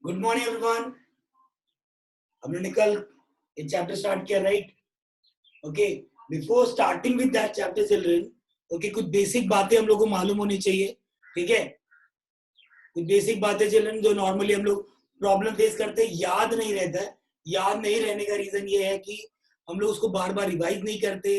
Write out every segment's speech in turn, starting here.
Good morning everyone. हमने कल एक चैप्टर स्टार्ट किया, right? Okay, before starting with that chapter children, okay, कुछ बेसिक बातें हम लोग को मालूम होनी चाहिए। ठीक है, कुछ बेसिक बातें चिल्ड्रन जो नॉर्मली हम लोग प्रॉब्लम फेस करते हैं, याद नहीं रहता है। याद नहीं रहने का रीजन ये है कि हम लोग उसको बार बार रिवाइज नहीं करते।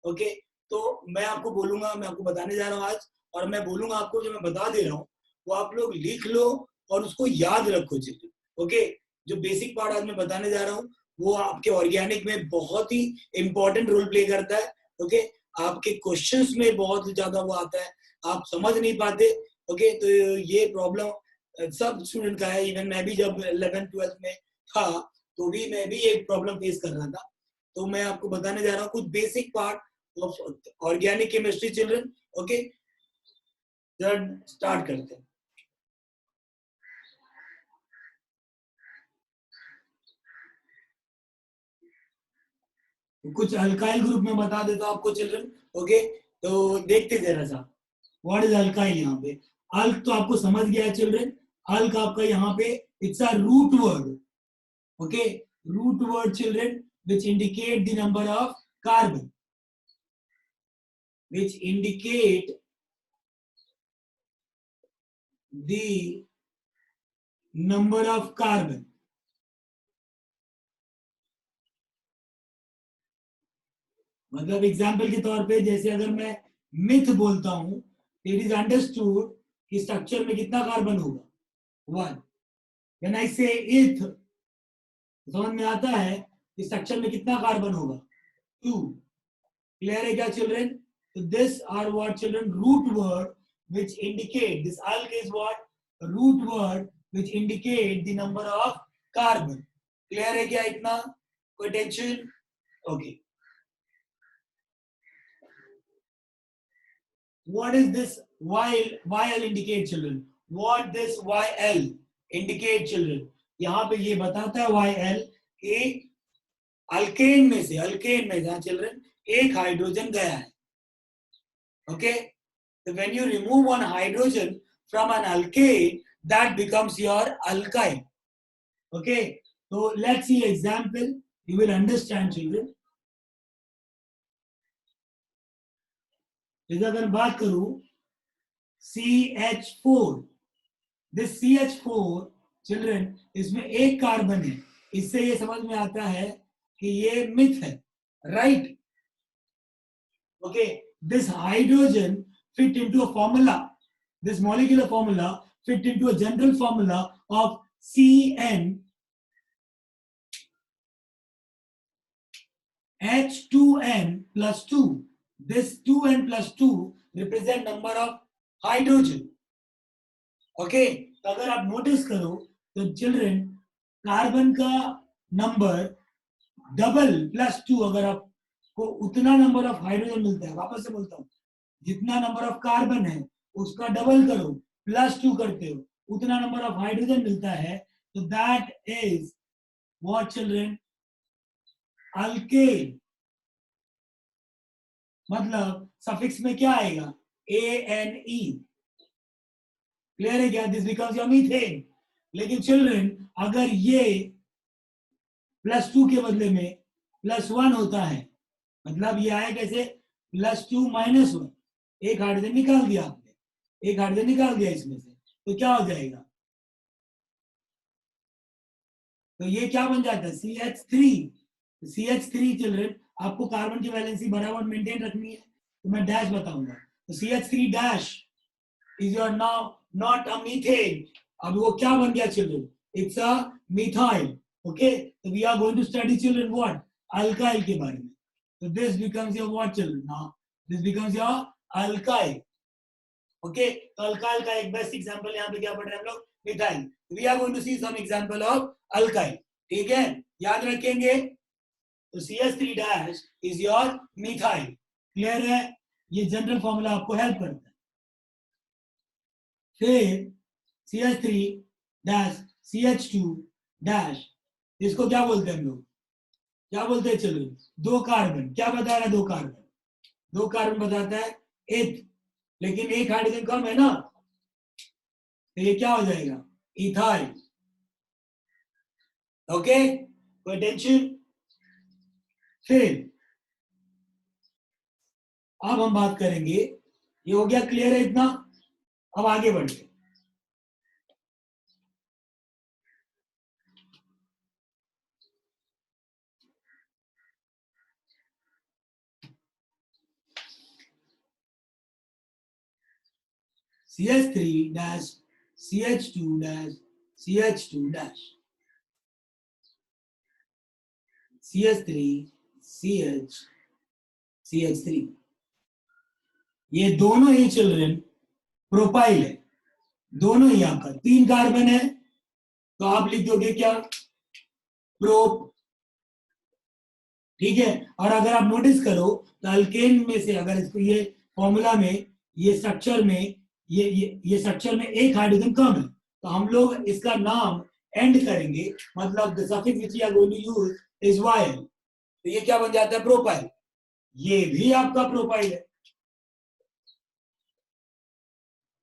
ओके, तो मैं आपको बोलूंगा, मैं आपको बताने जा रहा हूँ आज, और मैं बोलूंगा आपको जो मैं बता दे रहा हूँ वो आप लोग लिख लो और उसको याद रखो चिल्ड्रन। ओके, जो बेसिक पार्ट आज मैं बताने जा रहा हूँ वो आपके ऑर्गेनिक में बहुत ही इंपॉर्टेंट रोल प्ले करता है। ओके, आपके क्वेश्चंस में बहुत ज्यादा वो आता है, आप समझ नहीं पाते। ओके, तो ये प्रॉब्लम सब स्टूडेंट का है। इवन मैं भी जब 11th-12th में था तो भी मैं भी एक प्रॉब्लम फेस कर रहा था। तो मैं आपको बताने जा रहा हूँ कुछ basic part of organic chemistry children. Okay, start करते हैं। कुछ अल्काइल ग्रुप में बता देता हूँ आपको चिल्ड्रन। ओके, तो देखते जरा सा व्हाट इज अल्काइल। यहाँ पे अल्क तो आपको समझ गया है चिल्ड्रन। अल्क आपका यहाँ पे it's a root word. Okay, root word children which indicate the number of carbon, which indicate the number of carbon. मतलब एग्जाम्पल के तौर पे जैसे अगर मैं मिथ बोलता हूं, इट इज अंडरस्टूड कि स्ट्रक्चर में कितना कार्बन होगा, 1। व्हेन आई से इथ, समझ में आता है कि स्ट्रक्चर में कितना कार्बन होगा, 2। क्लियर है क्या चिल्ड्रन? तो this are what children, root word which indicate, this alk is what, root word which indicate the number of carbon. Clear है क्या इतना? कोई tension? Okay, what is this YL indicate children? What this YL indicate children? यहाँ पे ये बताता है YL कि अल्केन में से चिल्ड्रन एक हाइड्रोजन गया है। Okay, so when you remove one hydrogen from an alkane, that becomes your alkyne. Okay, so let's see example, you will understand children. जैसे अगर बात करूं CH4, दिस CH4 चिल्ड्रन, इसमें एक कार्बन है। इससे ये समझ में आता है कि ये मिथ है, right? Okay, this hydrogen fit into a formula, this molecular formula fit into a general formula of CN H2n plus 2. This 2n plus 2 represent number of hydrogen. Okay, तो अगर आप नोटिस करो तो चिल्ड्रन कार्बन का number double plus 2, अगर आपको उतना number of hydrogen मिलता है, वापस से बोलता हूँ, जितना नंबर ऑफ कार्बन है उसका डबल करो, प्लस 2 करते हो, उतना नंबर ऑफ हाइड्रोजन मिलता है। तो that is what children, alkane. मतलब सफिक्स में क्या आएगा, ANE। क्लियर है क्या? This becomes your methane. लेकिन चिल्ड्रन अगर ये +2 के बदले में +1 होता है, मतलब ये आया कैसे, +2 -1, एक हाइड्रोजन निकाल दिया आपने, एक हाइड्रोजन निकाल दिया इसमें से, तो क्या हो जाएगा? तो ये क्या बन जाता है, CH3। CH3 चिल्ड्रन, आपको कार्बन की वैलेंसी बराबर मेंटेन रखनी है, तो मैं डैश बताऊंगा। तो CH3 dash is your now not a methane. अब वो क्या बन गया children, it's a methyl. Okay, तो we are going to study children what, alkyl के बारे में। तो this becomes your what children, now this becomes your alkyl. Okay, तो अल्काइल का एक बेस्ट एग्जांपल यहाँ पे क्या पढ़ रहे हैं हम लोग, methyl. We are going to see some example of alkyl. ठीक है, याद रखेंगे। तो CH3 dash is your methyl. Clear है? ये जनरल फॉर्मूला आपको हेल्प करता है। फिर CH3 डैश CH2 डैश, इसको क्या बोलते हैं हम लोग, क्या बोलते हैं? चलो, दो कार्बन। क्या बता रहा है, दो कार्बन, दो कार्बन बताता है एथ, लेकिन एक हाइड्रोजन कम है ना, तो ये क्या हो जाएगा, इथाइल। ओके, कोई टेंशन? फिर अब हम बात करेंगे, ये हो गया क्लियर है इतना? अब आगे बढ़ते। CH3 dash CH2 dash CH2 dash CH3 CH CH3, ये दोनों ही चिल्ड्रन प्रोपाइल है, दोनों ही आपका 3 कार्बन है, तो आप लिख दोगे क्या? प्रोप। ठीक है, और अगर आप नोटिस करो तो अल्केन में से अगर इसको ये फॉर्मूला में ये स्ट्रक्चर में ये स्ट्रक्चर में एक हाइड्रोजन कम है, तो हम लोग इसका नाम एंड करेंगे, मतलब the suffix which we are going to use is yl, तो ये क्या बन जाता है? प्रोपाइल। ये भी आपका प्रोपाइल है,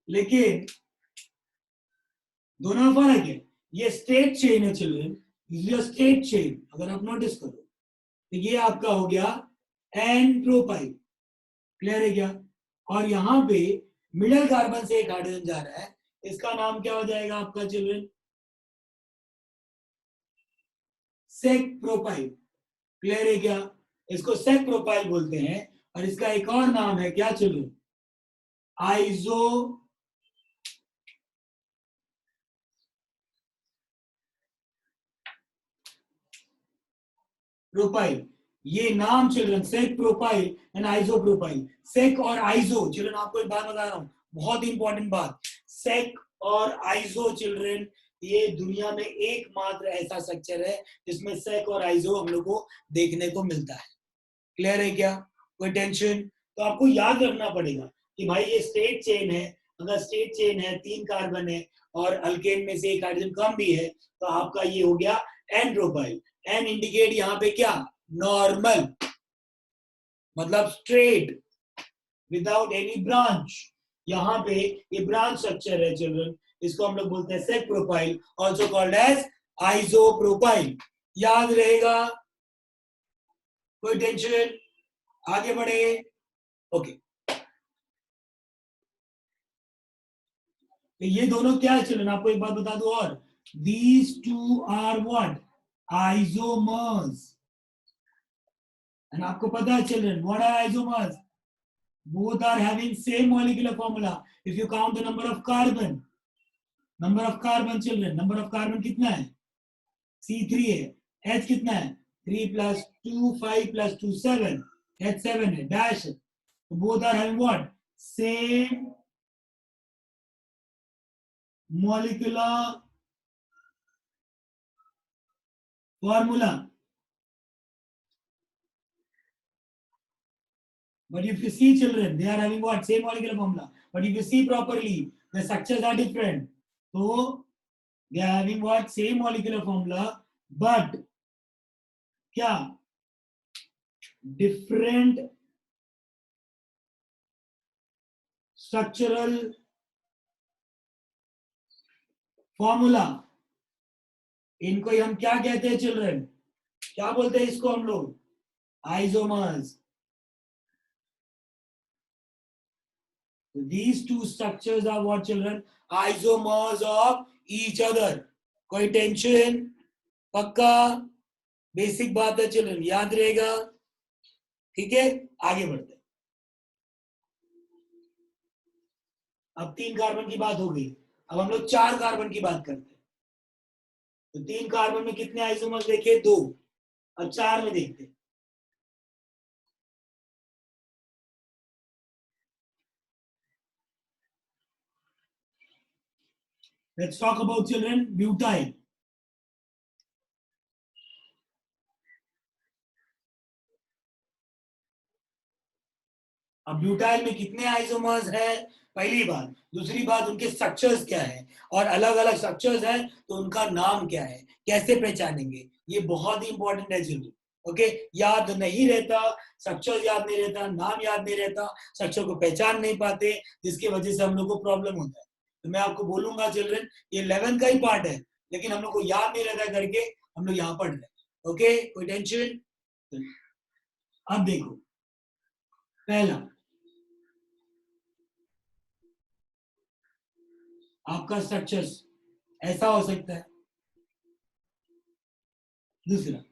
लेकिन दोनों में फर्क है। ये स्टेट चेन है चिल्ड्रन, ये स्टेट चेन अगर आप नोटिस करो तो ये आपका हो गया एन प्रोपाइल। क्लियर है क्या? और यहाँ पे मिडल कार्बन से एक हाइड्रोजन जा रहा है, इसका नाम क्या हो जाएगा आपका चिल्ड्रन? Sec propyl. क्लियर है क्या? इसको सेक प्रोपाइल बोलते हैं, और इसका एक और नाम है क्या चिल्ड्रन? Iso propyl. ये नाम children sec propyl and isopropyl. Sec और आइसो चिल्ड्रन, आपको एक बात बता रहा हूं, बहुत इंपॉर्टेंट बात। सेक और आइसो चिल्ड्रन, ये दुनिया में एकमात्र ऐसा स्ट्रक्चर है जिसमें सेक और आइसो हम लोग को देखने को मिलता है। क्लियर है क्या? कोई टेंशन? तो आपको याद रखना पड़ेगा कि भाई ये स्टेट चेन है, अगर स्टेट चेन है 3 कार्बन है और अल्केन में से एक हाइड्रोजन कम भी है, तो आपका ये हो गया एन प्रोपाइल। एन इंडिकेट यहाँ पे क्या? नॉर्मल, मतलब स्ट्रेट विदाउट एनी ब्रांच। यहाँ पे ये ब्रांच स्ट्रक्चर है चिल्ड्रन, इसको हम लोग बोलते हैं sec propyl, also called as isopropyl. याद रहेगा? कोई टेंशन? आगे बढ़े। ओके, तो ये दोनों क्या है चिल्ड्रन? आपको एक बात बता दूं और, these two are what? Isomers। and आपको पता है children what are isomers? both are having same molecular formula if you count the number of carbon। number of carbon children, number of carbon कितना है? C3 है। H कितना है? 3 plus 2 5 plus 2 7, H7 है, dash है। तो both are having what? same molecular formula। But if you see children, they are having what? Same molecular formula. But if you see properly, the structures are different. So they are having what? Same molecular formula, but क्या? Different structural formula। इनको हम क्या कहते हैं children? क्या बोलते हैं इसको हम लोग? Isomers. These two structures are what children? Isomers of each other। कोई टेंशन? पक्का? बेसिक बात है चिल्ड्रन, याद रहेगा? ठीक है, आगे बढ़ते हैं। अब 3 कार्बन की बात हो गई, अब हम लोग 4 कार्बन की बात करते हैं। तो 3 कार्बन में कितने आइसोमर्स देखे? 2। अब 4 में देखते हैं। Let's talk about children butyl। अब ब्यूटाइल में कितने आइसोमर्स हैं? पहली बात। दूसरी बात, उनके स्ट्रक्चर्स क्या है, और अलग अलग स्ट्रक्चर्स हैं तो उनका नाम क्या है, कैसे पहचानेंगे? ये बहुत ही इंपॉर्टेंट है चिल्ड्रन। ओके, याद नहीं रहता, स्ट्रक्चर याद नहीं रहता, नाम याद नहीं रहता, स्ट्रक्चर को पहचान नहीं पाते, जिसकी वजह से हम लोग को प्रॉब्लम होता है। तो मैं आपको बोलूंगा चिल्ड्रन, ये 11 का ही पार्ट है, लेकिन हम लोग को याद नहीं रहता करके हम लोग यहाँ पढ़ रहे हैं। ओके, कोई टेंशन? अब देखो, पहला आपका स्ट्रक्चर्स ऐसा हो सकता है, दूसरा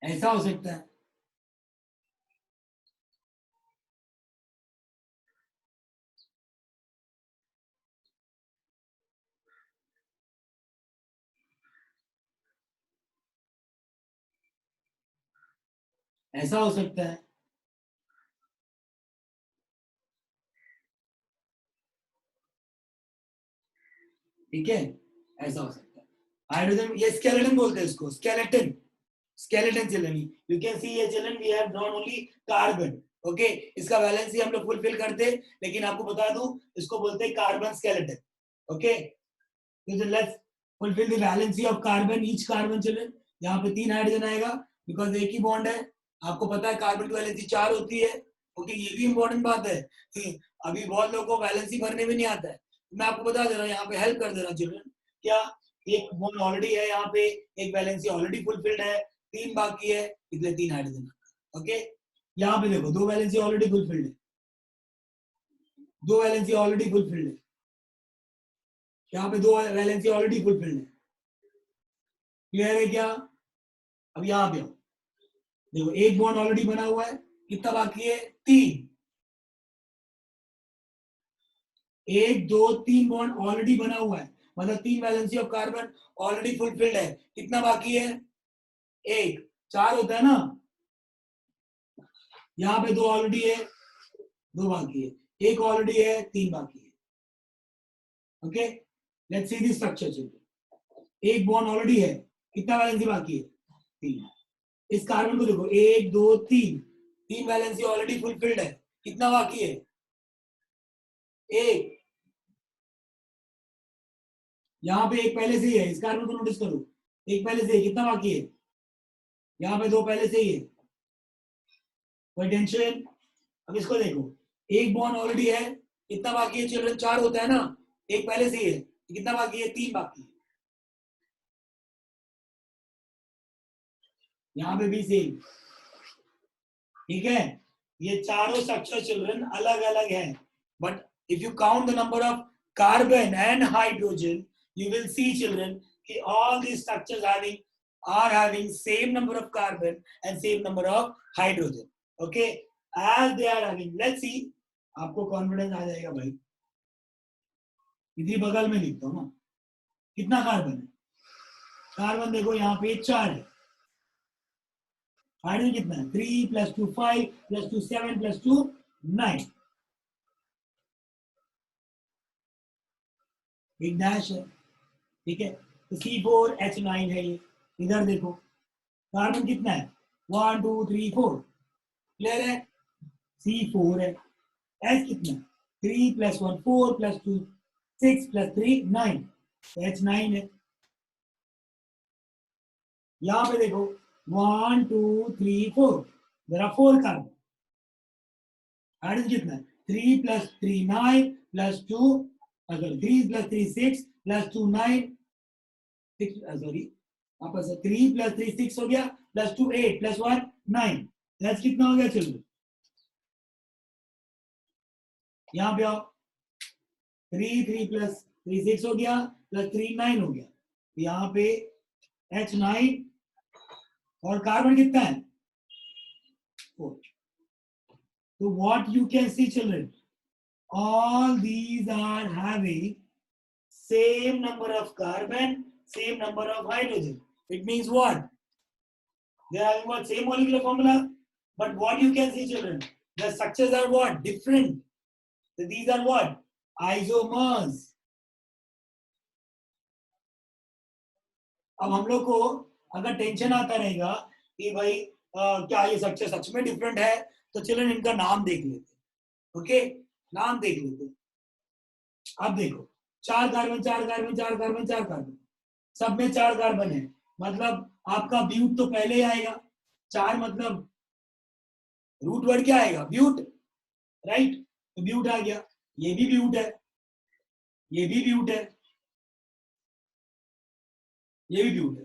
ऐसा हो सकता है, ऐसा हो सकता है, ठीक है, ऐसा हो सकता है। हाइड्रोजन, ये स्केलेटन बोलते हैं इसको, skeleton, skeleton children. You can see ये children we have drawn only carbon. Okay, इसका वैलेंसी हम लोग फुलफिल करते हैं, लेकिन आपको बता दूं इसको बोलते हैं carbon skeleton. Okay, let's fulfil the valency of carbon, each carbon children. यहाँ पे 3 हाइड्रोजन आएगा बिकॉज एक ही बॉन्ड है। आपको पता है कार्बन की वैलेंसी 4 होती है। ओके, ये भी इंपॉर्टेंट बात है कि अभी बहुत लोगों को वैलेंसी भरने में नहीं आता है। मैं आपको बता दे रहा हूँ, यहाँ पे हेल्प कर दे रहा हूँ चिल्ड्रन। क्या एक बॉन्ड ऑलरेडी है, यहाँ पे एक वैलेंसी ऑलरेडी फुलफिल्ड है, 3 बाकी है, इसलिए 3 हाइड्रोजन। ओके, यहाँ पे देखो 2 वैलेंसी ऑलरेडी फुलफिल्ड है, 2 वैलेंसी ऑलरेडी फुलफिल्ड है, यहाँ पे 2 वैलेंसी ऑलरेडी फुलफिल्ड है। क्लियर है क्या? अब यहाँ पे देखो, एक बॉन्ड ऑलरेडी बना हुआ है, कितना बाकी है? 3। 1 2 3 बॉन्ड ऑलरेडी बना हुआ है, मतलब 3 valency of carbon already fulfilled है। कितना बाकी है? 1। 4 होता है ना, यहाँ पे 2 ऑलरेडी है, 2 बाकी है, 1 ऑलरेडी है, 3 बाकी है। Okay, let's see the structure children. एक बॉन्ड ऑलरेडी है, कितना वैलेंसी बाकी है? 3। इस कार्बन को देखो, 1 2 3, 3 वैलेंसी ऑलरेडी फुलफिल्ड है, कितना बाकी है? 1। यहाँ पे एक पहले से ही है, इस कार्बन को नोटिस करो, एक पहले से ही, कितना बाकी है? यहाँ पे 2 पहले से ही है, कोई टेंशन? अब इसको देखो, एक बॉन्ड ऑलरेडी है, कितना बाकी है चिल्ड्रन? 4 होता है ना, एक पहले से ही है, कितना बाकी है? 3 बाकी है। यहाँ पे भी सेम, ठीक है। ये चारों स्ट्रक्चर चिल्ड्रन अलग अलग हैं, but if you count the number of carbon and hydrogen, you will see children all these structures are having same number of carbon and same number of hydrogen. Okay, as they are having, let's see, आपको confidence आ जाएगा भाई। इधर बगल में लिखता हूँ ना, कितना कार्बन है? कार्बन देखो यहाँ पे 4 है, हाइड्रोजन कितना है? 3 + 2 5 + 2 7 + 2 9, एक डैश है, ठीक है। तो C4H9 है ये। इधर देखो कार्बन कितना है? 1 2 3 4, क्लियर है? C4 है। H कितना है? 3 + 1 4 + 2 6 + 3 9, H9 है। यहाँ पे देखो 1 2 3 4, देयर आर 4 कार्बन। हाइड्रोजन कितना है? 3 + 3 9 + 2, अगर 3 + 3 6 + 2 9, 6 सॉरी, आपस 3 + 3 6 हो गया, +2 8 + 1 9, दैट्स कितना हो गया चिल्ड्रन? यहाँ पे आओ, 3 3 + 3 6 हो गया, +3 9 हो गया, यहाँ पे H9 और कार्बन कितना है? 4। So what you can see children, all these are having same number of carbon, same number of hydrogen. It means what? They are having what? Same molecular formula, but what you can see children, the structures are what? Different. So these are what? Isomers. अब हम लोग को अगर tension आता रहेगा कि भाई क्या ये स्ट्रक्चर सच में डिफरेंट है, तो चलो इनका नाम देख लेते। ओके, नाम देख लेते। अब देखो 4 कार्बन 4 कार्बन 4 कार्बन 4 कार्बन, सब में 4 कार्बन है, मतलब आपका ब्यूट तो पहले ही आएगा। 4 मतलब रूट वर्ड क्या आएगा? But, right? तो ब्यूट आ गया, ये भी ब्यूट है, ये भी ब्यूट है, ये भी ब्यूट है.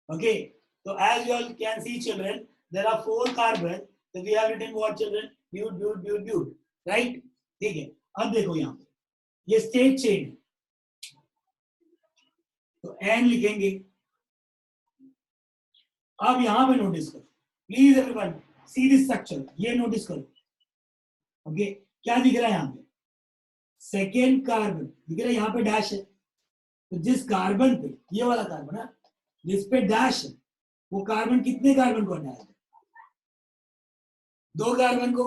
ओके, तो as you all can see children, there are 4 carbon, so we have written what children? Bute, bute, bute, bute, right? ठीक है. अब देखो यहाँ पे ये स्टेट चेन है, तो n लिखेंगे. अब यहाँ पे नोटिस करो, please everyone see this structure, ये नोटिस करो. ओके, क्या दिख रहा है यहाँ पे? सेकेंड कार्बन दिख रहा है, यहाँ पे डैश है. तो जिस कार्बन पे, ये वाला कार्बन है जिस पे डैश है, वो कार्बन कितने कार्बन को हटाया है? 2 कार्बन को.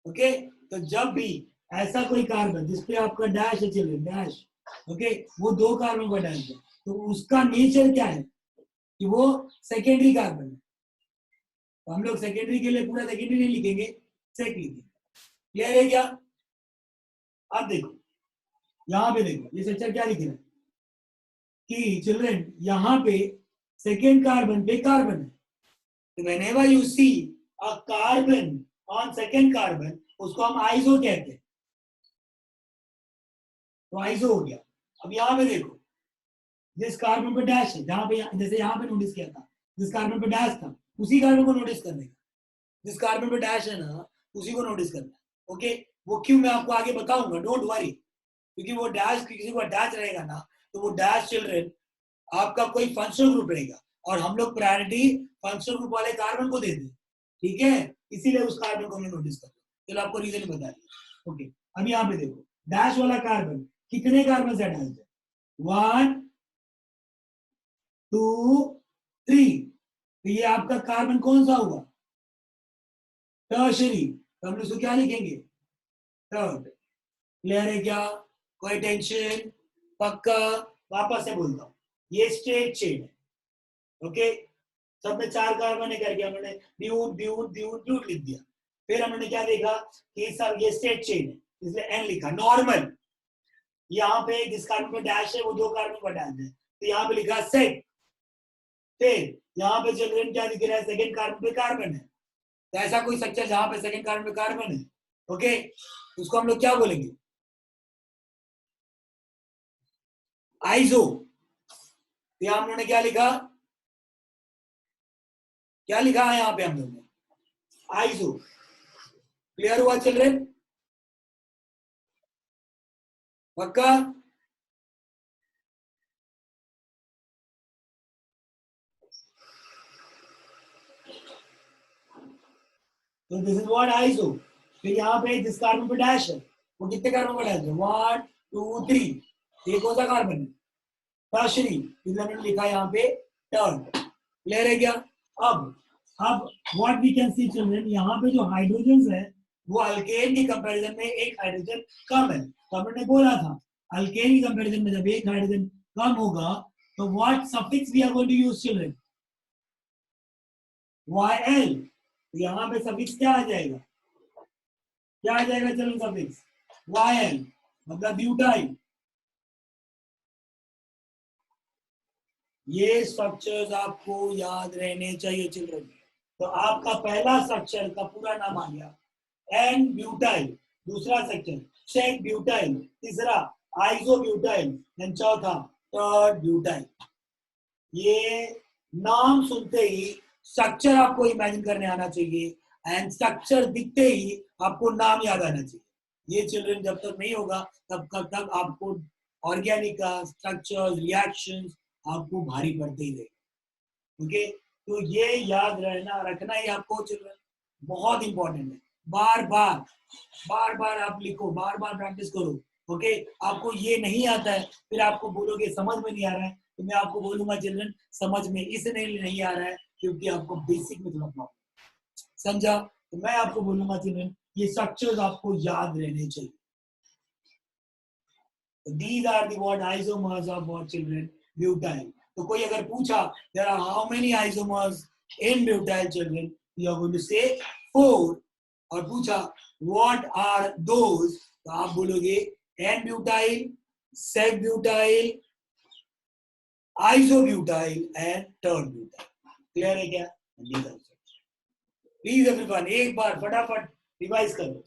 ओके, तो जब भी ऐसा कोई कार्बन जिसपे आपका डैश है चिल्ड्रन, डैश, ओके, वो 2 कार्बन को हटाया है, तो उसका नेचर क्या है कि वो सेकेंडरी कार्बन है. तो हम लोग सेकेंडरी के लिए पूरा सेकेंडरी नहीं लिखेंगे, सेक लिखेंगे. क्लियर है क्या? अब देखो यहाँ पे, देखो ये स्ट्रक्चर क्या लिख रहा है कि चिल्ड्रन यहाँ पे सेकेंड कार्बन पे कार्बन है. तो whenever you see a carbon on second carbon, उसको हम आइसो कहते हैं. तो आइसो हो गया. अब यहाँ पे देखो, जिस कार्बन पे डैश है, जहां पे जैसे यहाँ पे नोटिस किया था, जिस कार्बन पे डैश था उसी कार्बन को नोटिस करने का. जिस कार्बन पे डैश है ना, उसी को नोटिस करना. ओके, वो क्यों मैं आपको आगे बताऊंगा, डोंट वरी. क्योंकि वो डैश किसी को अटैच रहेगा ना, तो वो डैश चिल्ड्रन आपका कोई फंक्शनल ग्रुप रहेगा, और हम लोग प्रायोरिटी फंक्शनल ग्रुप वाले कार्बन को देते हैं. ठीक है, इसीलिए उस कार्बन को हमने नोटिस कर. चलो आपको रीजन बता दिया. ओके, अब यहाँ पे देखो, डैश वाला कार्बन कितने कार्बन से अटैच है? 1 2 3. तो ये आपका कार्बन कौन सा हुआ? टर्शरी. तो हम लोग इसको क्या लिखेंगे? थर्ड. क्लियर है क्या? कोई टेंशन? पक्का? वापस से बोलता हूँ, ये स्ट्रेट चेन है. ओके, सब में 4 कार्बन है करके हमने ब्यूट ब्यूट ब्यूट ब्यूट लिख दिया. फिर हमने क्या देखा कि सब ये स्ट्रेट चेन है, इसलिए एन लिखा. नॉर्मल, यहाँ पे जिस कार्बन पे डैश है वो 2 कार्बन को हटा है, तो यहाँ पे लिखा सेक. फिर यहाँ पे चिल्ड्रन क्या लिख रहा है? सेकेंड कार्बन पे कार्बन है. तो ऐसा कोई स्ट्रक्चर जहां पे सेकेंड कार्बन पे कार्बन है, ओके, उसको हम लोग क्या बोलेंगे? आइसो. यहाँ हम लोगों ने क्या लिखा? क्या लिखा है यहाँ पे हम लोग ने? आइसो. क्लियर हुआ चिल्ड्रन? पक्का? तो दिस इज व्हाट आइसो. फिर यहाँ पे जिस कार्बन पे डैश है वो कितने कार्बन पे डैश है? 1 2 3. ये कौन सा कार्बन है? टर्शरी. इसलिए हमने लिखा यहाँ पे टर्न. क्लियर है क्या? अब what we can see children, यहाँ पे जो हाइड्रोजन है वो अल्केन के कंपैरिजन में एक हाइड्रोजन कम है. तो हमने बोला था अल्केन की कंपैरिजन में जब एक हाइड्रोजन कम होगा तो what suffix we are going to use children? YL. तो यहाँ पे सफिक्स क्या आ जाएगा? क्या आ जाएगा चिल्ड्रन? सफिक्स YL, मतलब ब्यूटाइल. ये स्ट्रक्चर्स आपको याद रहने चाहिए चिल्ड्रन. तो आपका पहला स्ट्रक्चर का पूरा नाम आ गया एन ब्यूटाइल. दूसरा स्ट्रक्चर सेक ब्यूटाइल. तीसरा आइसो ब्यूटाइल. देन चौथा थर्ड ब्यूटाइल. ये नाम सुनते ही स्ट्रक्चर आपको इमेजिन करने आना चाहिए, एंड स्ट्रक्चर दिखते ही आपको नाम याद आना चाहिए. ये चिल्ड्रन जब तक नहीं होगा तब तक आपको ऑर्गेनिक का स्ट्रक्चर रिएक्शंस आपको भारी पड़ते ही रहेगा. ओके, तो ये याद रहना रखना ही आपको चिल्ड्रन बहुत इंपॉर्टेंट है. बार बार आप लिखो, बार बार प्रैक्टिस करो. ओके, आपको ये नहीं आता है फिर आपको बोलोगे समझ में नहीं आ रहा है, तो मैं आपको बोलूंगा चिल्ड्रन समझ में इसलिए नहीं आ रहा है क्योंकि आपको बेसिक में थोड़ा प्रॉब्लम. समझा? तो मैं आपको बोलूंगा चिल्ड्रन ये स्ट्रक्चर्स आपको याद रहने चाहिए. These are the what isomers of what children? Butyl. तो कोई अगर पूछा there are how many isomers in butyl children, you are going to say 4. और पूछा what are those, तो आप बोलोगे N-butyl, sec-butyl, isobutyl and tert-butyl. Clear है क्या? प्लीज एवरीवन एक बार फटाफट रिवाइज करो।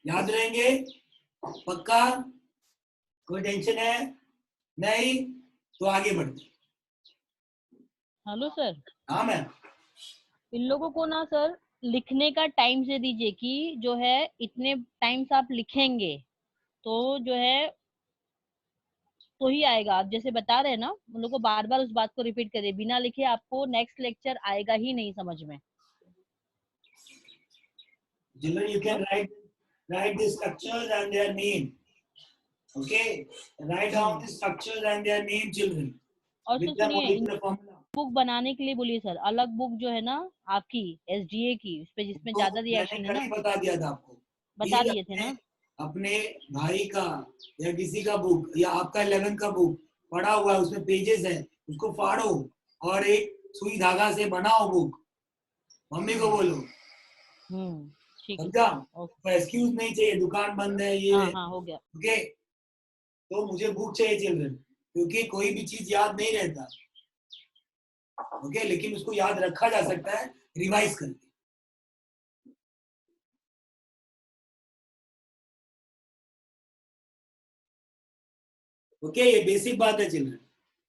याद रहेंगे पक्का? कोई टेंशन है? नहीं तो आगे बढ़ते। हेलो सर, हाँ मैम। इन लोगों को ना सर लिखने का टाइम से दीजिए कि जो है इतने टाइम से आप लिखेंगे तो जो है तो ही आएगा। आप जैसे बता रहे हैं ना, उन लोगों को बार बार उस बात को रिपीट करिए, बिना लिखे आपको नेक्स्ट लेक्चर आएगा ही नहीं समझ में। Children, you can hello. write the structures and their name. Okay, write down the structures and their name, children. और सर With the सुनिए, इन molecular formula. बुक बनाने के लिए बोलिए सर, अलग बुक जो है ना आपकी एसडीए की, उस पे जिसमें तो ज्यादा मैंने रिएक्शन है कल ना, ही बता दिया था आपको। बता प्लीज दिए थे ना। अपने भाई का या किसी का बुक या आपका 11 का बुक पढ़ा हुआ है, उसमें पेजेस है, उसको फाड़ो और एक सुई धागा से बनाओ बुक। मम्मी को बोलो। ठीक है समझा? सर। ओके। तो एक्सक्यूज नहीं चाहिए, दुकान बंद है ये हाँ है। हाँ, हो गया। ओके, तो मुझे बुक चाहिए चिल्ड्रन, क्योंकि कोई भी चीज याद नहीं रहता। ओके, लेकिन उसको याद रखा जा सकता है रिवाइज करके। ओके, ये बेसिक बात है चिल्ड्रन।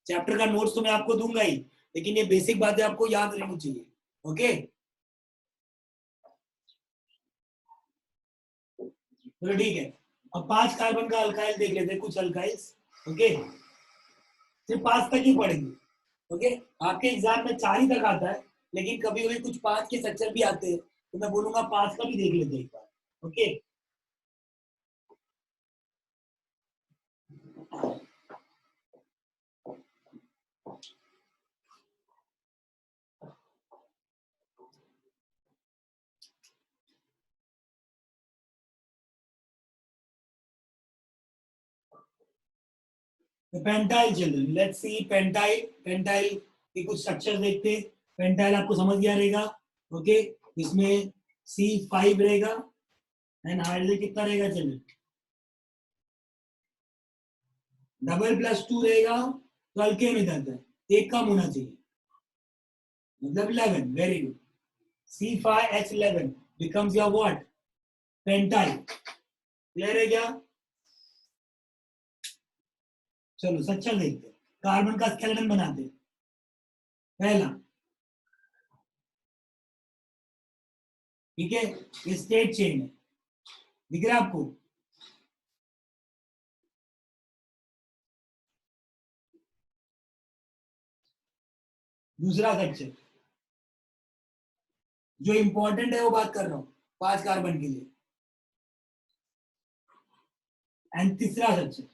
चैप्टर का नोट्स तो मैं आपको दूंगा ही, लेकिन ये बेसिक बातें आपको याद रहनी चाहिए। ओके, तो ठीक है। अब 5 कार्बन का अल्काइल देख लेते हैं, कुछ अल्काइल्स। ओके, सिर्फ 5 तक ही पढ़ेंगे। ओके, आपके एग्जाम में 4 ही तक आता है, लेकिन कभी कभी कुछ 5 के स्ट्रक्चर भी आते हैं, तो मैं बोलूंगा 5 का भी देख लेते हैं एक बार। Okay, pentyl children, let's see pentyl. Pentyl के कुछ स्ट्रक्चर देखते हैं। पेंटाइल आपको समझ गया रहेगा। ओके, इसमें C5 रहेगा एंड हाइड्रोजन कितना रहेगा चिल्ड्रन? डबल प्लस 2 रहेगा, तो अल्केन में जाता है, एक कम होना चाहिए, मतलब 11। Very good. C5H11 becomes your what? Pentyl. Clear है क्या? चलो स्ट्रक्चर देखते हैं, कार्बन का स्केलेटन बनाते हैं। पहला, ठीक है, ये स्टेट चेन है, दिख रहा है आपको? दूसरा स्ट्रक्चर जो इंपॉर्टेंट है वो बात कर रहा हूं, 5 कार्बन के लिए। एंड तीसरा स्ट्रक्चर,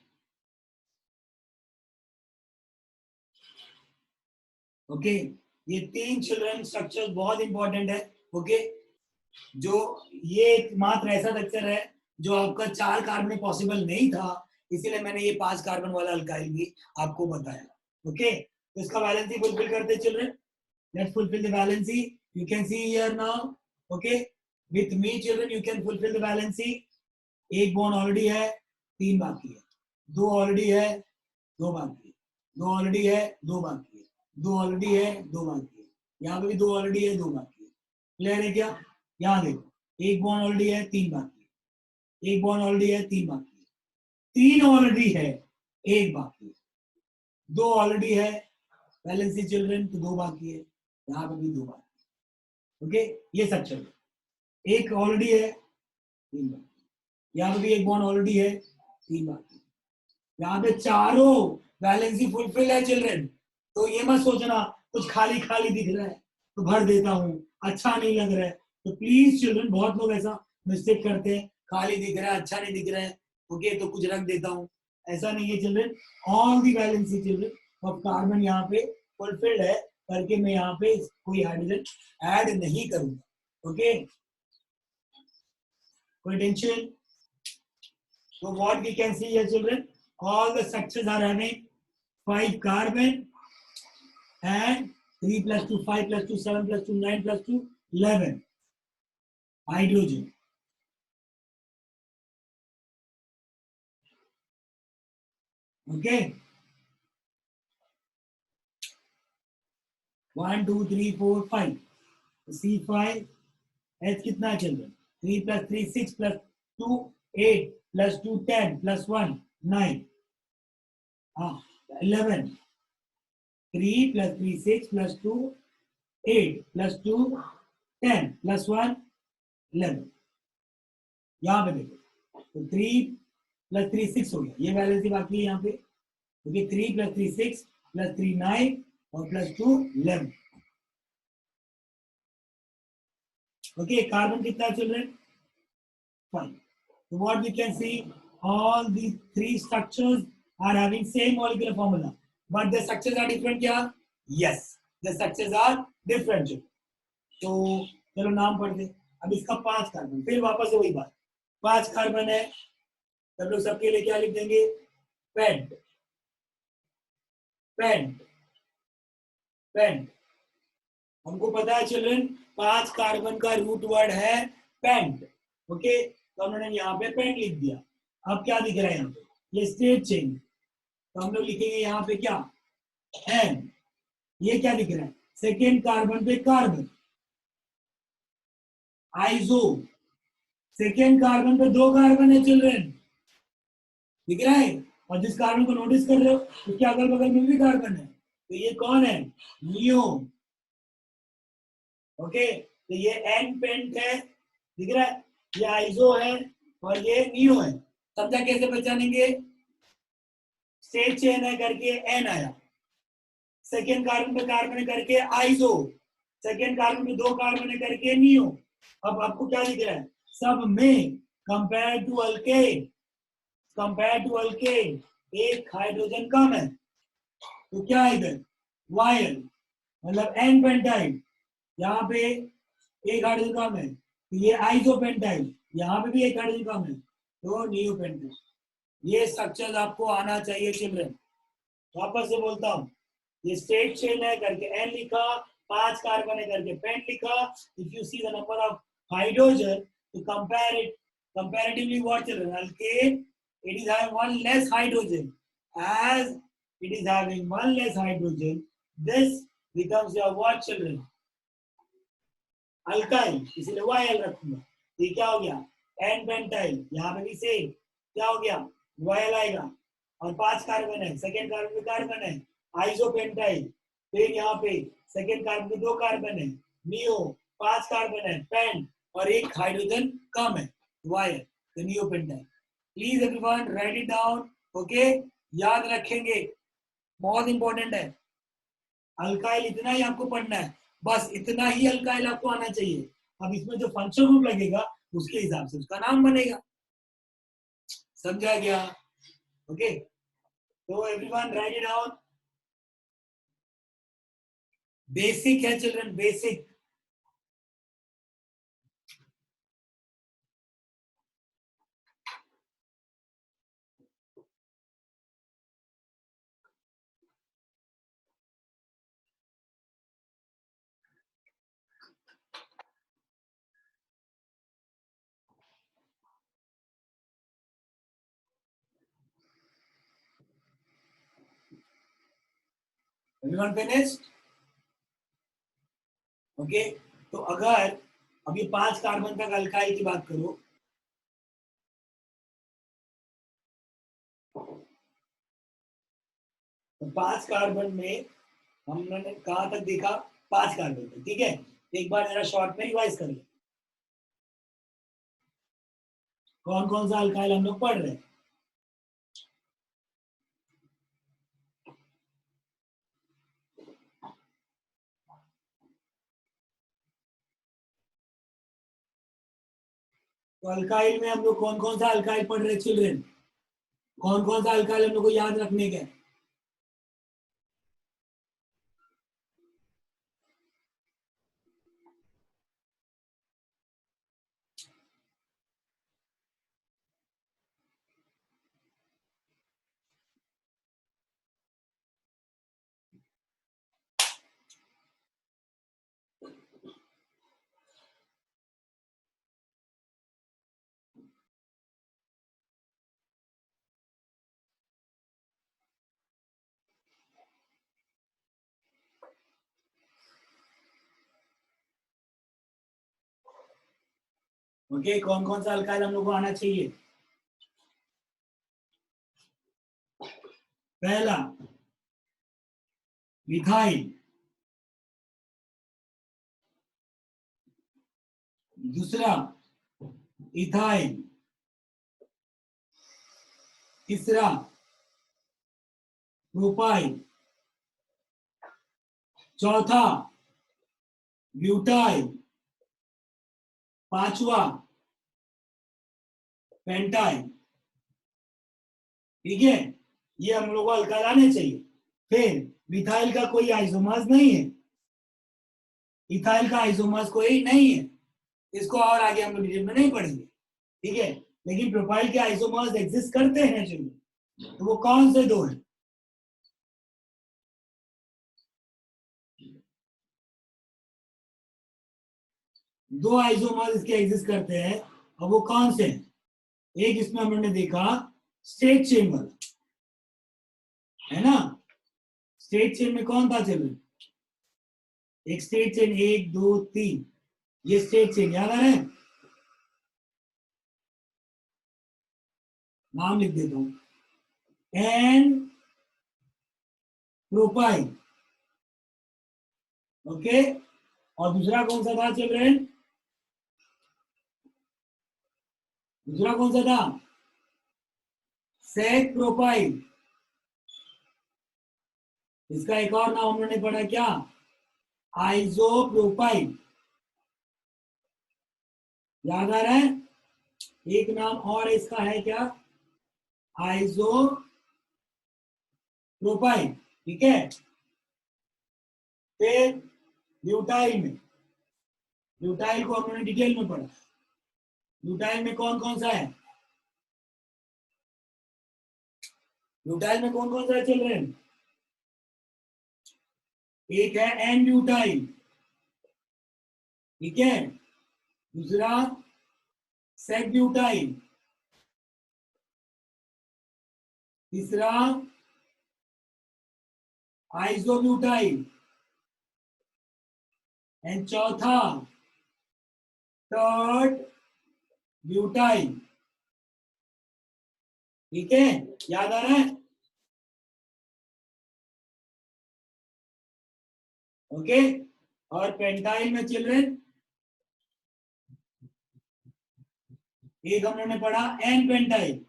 ओके, ये 3 चिल्ड्रन स्ट्रक्चर बहुत इंपॉर्टेंट है। ओके, जो ये एकमात्र ऐसा स्ट्रक्चर है जो आपका 4 कार्बन में पॉसिबल नहीं था, इसीलिए मैंने ये 5 कार्बन वाला अल्काइल भी आपको बताया। ओके, तो इसका वैलेंसी फुलफिल करते children. Let's fulfil the valency. You can see here now. Okay, with me children you can fulfil the valency. एक बॉन्ड ऑलरेडी है, 3 बाकी है। 2 ऑलरेडी है, 2 बाकी है। 2 ऑलरेडी है, 2 बाकी है। 2 ऑलरेडी है, 2 बाकी है। यहाँ पे भी 2 ऑलरेडी है, 2 बाकी है। क्लियर है क्या? यहाँ देखो, एक बॉन्ड ऑलरेडी है, 3 बाकी है। एक बॉन्ड ऑलरेडी है, 3 बाकी है। 3 ऑलरेडी है, 1 बाकी है। 2 ऑलरेडी है, वैलेंसी चिल्ड्रन, तो 2 बाकी है। यहाँ पे भी 2 बाकी है। ओके, ये सब चल रहा। एक ऑलरेडी है, 3 बाकी। यहाँ पे भी एक बॉन्ड ऑलरेडी है, 3 बाकी। यहाँ पे चारों वैलेंसी फुलफिल है चिल्ड्रन। तो ये मत सोचना कुछ खाली खाली दिख रहा है तो भर देता हूँ, अच्छा नहीं लग रहा है। तो प्लीज चिल्ड्रन, बहुत लोग ऐसा मिस्टेक करते हैं, खाली दिख रहा है, अच्छा नहीं दिख रहा है, ओके, तो कुछ रख देता हूँ। ऐसा नहीं है children, all the valency children of carbon यहाँ पे फुलफिल्ड है करके मैं यहाँ पे कोई हाइड्रोजन ऐड नहीं करूंगा। ओके, कोई tension? So what we can see here children, all the structures are having 5 carbon and 3 plus 2 5 plus 2 7 plus 2 9 plus 2 11 hydrogen. Okay, 1 2 3 4 5 C5 H कितना है children? 3 plus 3 6 plus 2 8 plus 2 10 plus 1 9 11 3 plus 3 6 plus 2 8 plus 2 10 plus 1 11. यहाँ पे देखो तो 3 plus 3 6 हो गया, ये valence ही बाकी है यहाँ पे, क्योंकि 3 प्लस 3 6 प्लस 3 9 और प्लस 2 11. ओके, कार्बन कितना है children? 5. So what we can see, all these three structures are having same molecular formula, but the structures are different क्या? Yes, the structures are different. तो चलो नाम पढ़ दे. अब इसका 5 कार्बन, फिर वापस से वही बात, 5 कार्बन है, सब लोग सबके लिए क्या लिख देंगे? पेंट. पेंट. पेंट. हमको पता है चिल्ड्रन 5 कार्बन का रूट वर्ड है पेंट. ओके, तो हमने यहाँ पे पेंट लिख दिया. अब क्या दिख रहा है यहाँ पे? ये स्टेट चेंज, तो हम लोग लिखेंगे यहाँ पे क्या? एन. ये क्या दिख रहा है? सेकेंड कार्बन पे कार्बन. आइसो. सेकेंड कार्बन पे 2 कार्बन है चिल्ड्रन, दिख रहा है? और जिस कार्बन को नोटिस कर रहे हो उसके अगल बगल में भी कार्बन है, तो ये कौन है? नियो. ओके, तो ये एन पेंट है, दिख रहा है? ये आइसो है और ये नियो है. समझा कैसे पहचानेंगे? स्टेट चेन है करके एन आया, सेकेंड कार्बन पे कार्बन है करके आइसो, सेकेंड कार्बन पे 2 कार्बन है करके नियो. अब आपको क्या दिख रहा है? सब में compare to alkane, compare to alkane एक हाइड्रोजन कम है, तो क्या है इधर? वायल, मतलब एन पेंटाइड. यहाँ पे एक हाइड्रोजन कम है, तो ये आइसोपेंटाइड, यहाँ पे भी एक हाइड्रोजन कम है, तो नियोपेंटाइड. ये स्ट्रक्चर आपको आना चाहिए चिल्ड्रन. वापस से बोलता हूँ, ये स्टेट चेन है करके एन लिखा, 5 कार्बन है करके पेंट लिखा. If you see the number of hydrogen to compare it comparatively what children? Alkane, it is having one less hydrogen. As it is having one less hydrogen, this becomes your what children? Alkyl. इसलिए YL रखूंगा. ये क्या हो गया? N pentyl. यहाँ पे भी same क्या हो गया? YL आएगा और 5 कार्बन है, सेकेंड कार्बन पे कार्बन है, आइसोपेंटाइल. फिर यहाँ पे सेकेंड कार्बन पे 2 कार्बन है, नियो 5 कार्बन है, पेंट और एक हाइड्रोजन कम है, वायर, तो neopentyl. Please everyone write it down. Okay, याद रखेंगे, बहुत इंपॉर्टेंट है. अल्काइल इतना ही आपको पढ़ना है, बस इतना ही अल्काइल आपको आना चाहिए. अब इसमें जो फंक्शन ग्रुप लगेगा उसके हिसाब से उसका नाम बनेगा. समझा गया? ओके, तो everyone write it down. Basic है children, basic. Everyone finished? Okay, तो अगर अभी 5 कार्बन तक अल्काइल की बात करो, तो 5 कार्बन में हमने कहां तक देखा? 5 कार्बन तक. ठीक है, एक बार जरा शॉर्ट में रिवाइज कर ले. कौन कौन सा अल्काइल हम लोग पढ़ रहे हैं? तो अल्काइल में हम लोग कौन कौन सा अल्काइल पढ़ रहे चिल्ड्रन? कौन कौन सा अल्काइल हम लोग को याद रखने का? ओके, कौन कौन सा अल्काइल हम लोग को आना चाहिए? पहला मिथाइल, दूसरा इथाइल, तीसरा प्रोपाइल, चौथा ब्यूटाइल, पांचवा पेंटाइल। ठीक है, ये हम लोग को अल्काइल आने चाहिए। फिर मिथाइल का कोई आइसोमर्स नहीं है, इथाइल का आइसोमर्स कोई नहीं है, इसको और आगे हम लोग डिटेल में नहीं पढ़ेंगे। ठीक है, लेकिन प्रोपाइल के आइसोमर्स एग्जिस्ट करते हैं चलिए, तो वो कौन से दो हैं? दो आइसोमर्स इसके एग्जिस्ट करते हैं, और वो कौन से हैं? एक इसमें हमने देखा स्टेट चेन वाला, है ना? स्टेट चेन में कौन था चलो? एक स्टेट चेन, 1 2 3, ये स्टेट चेन याद आ रहा है? नाम लिख देता हूं, एन प्रोपाइल। ओके, और दूसरा कौन सा था चिल्ड्रन? दूसरा कौन सा था? सेक प्रोपाइल। इसका एक और नाम हमने पढ़ा क्या? आइसोप्रोपाइल। याद आ रहा है? एक नाम और इसका है क्या? आइसोप्रोपाइल। ठीक है, फिर ब्यूटाइल में, ब्यूटाइल को हमने डिटेल में पढ़ा। ब्यूटाइल में कौन कौन सा है? ब्यूटाइल में कौन कौन सा चल रहे हैं? एक है एन ब्यूटाइल, ठीक है, दूसरा सेक ब्यूटाइल, तीसरा आइसोब्यूटाइल, एंड चौथा थर्ड ब्यूटाइल। ठीक है, याद आ रहा है? ओके, और पेंटाइल में चिल्ड्रन एक हमने पढ़ा एन पेंटाइल।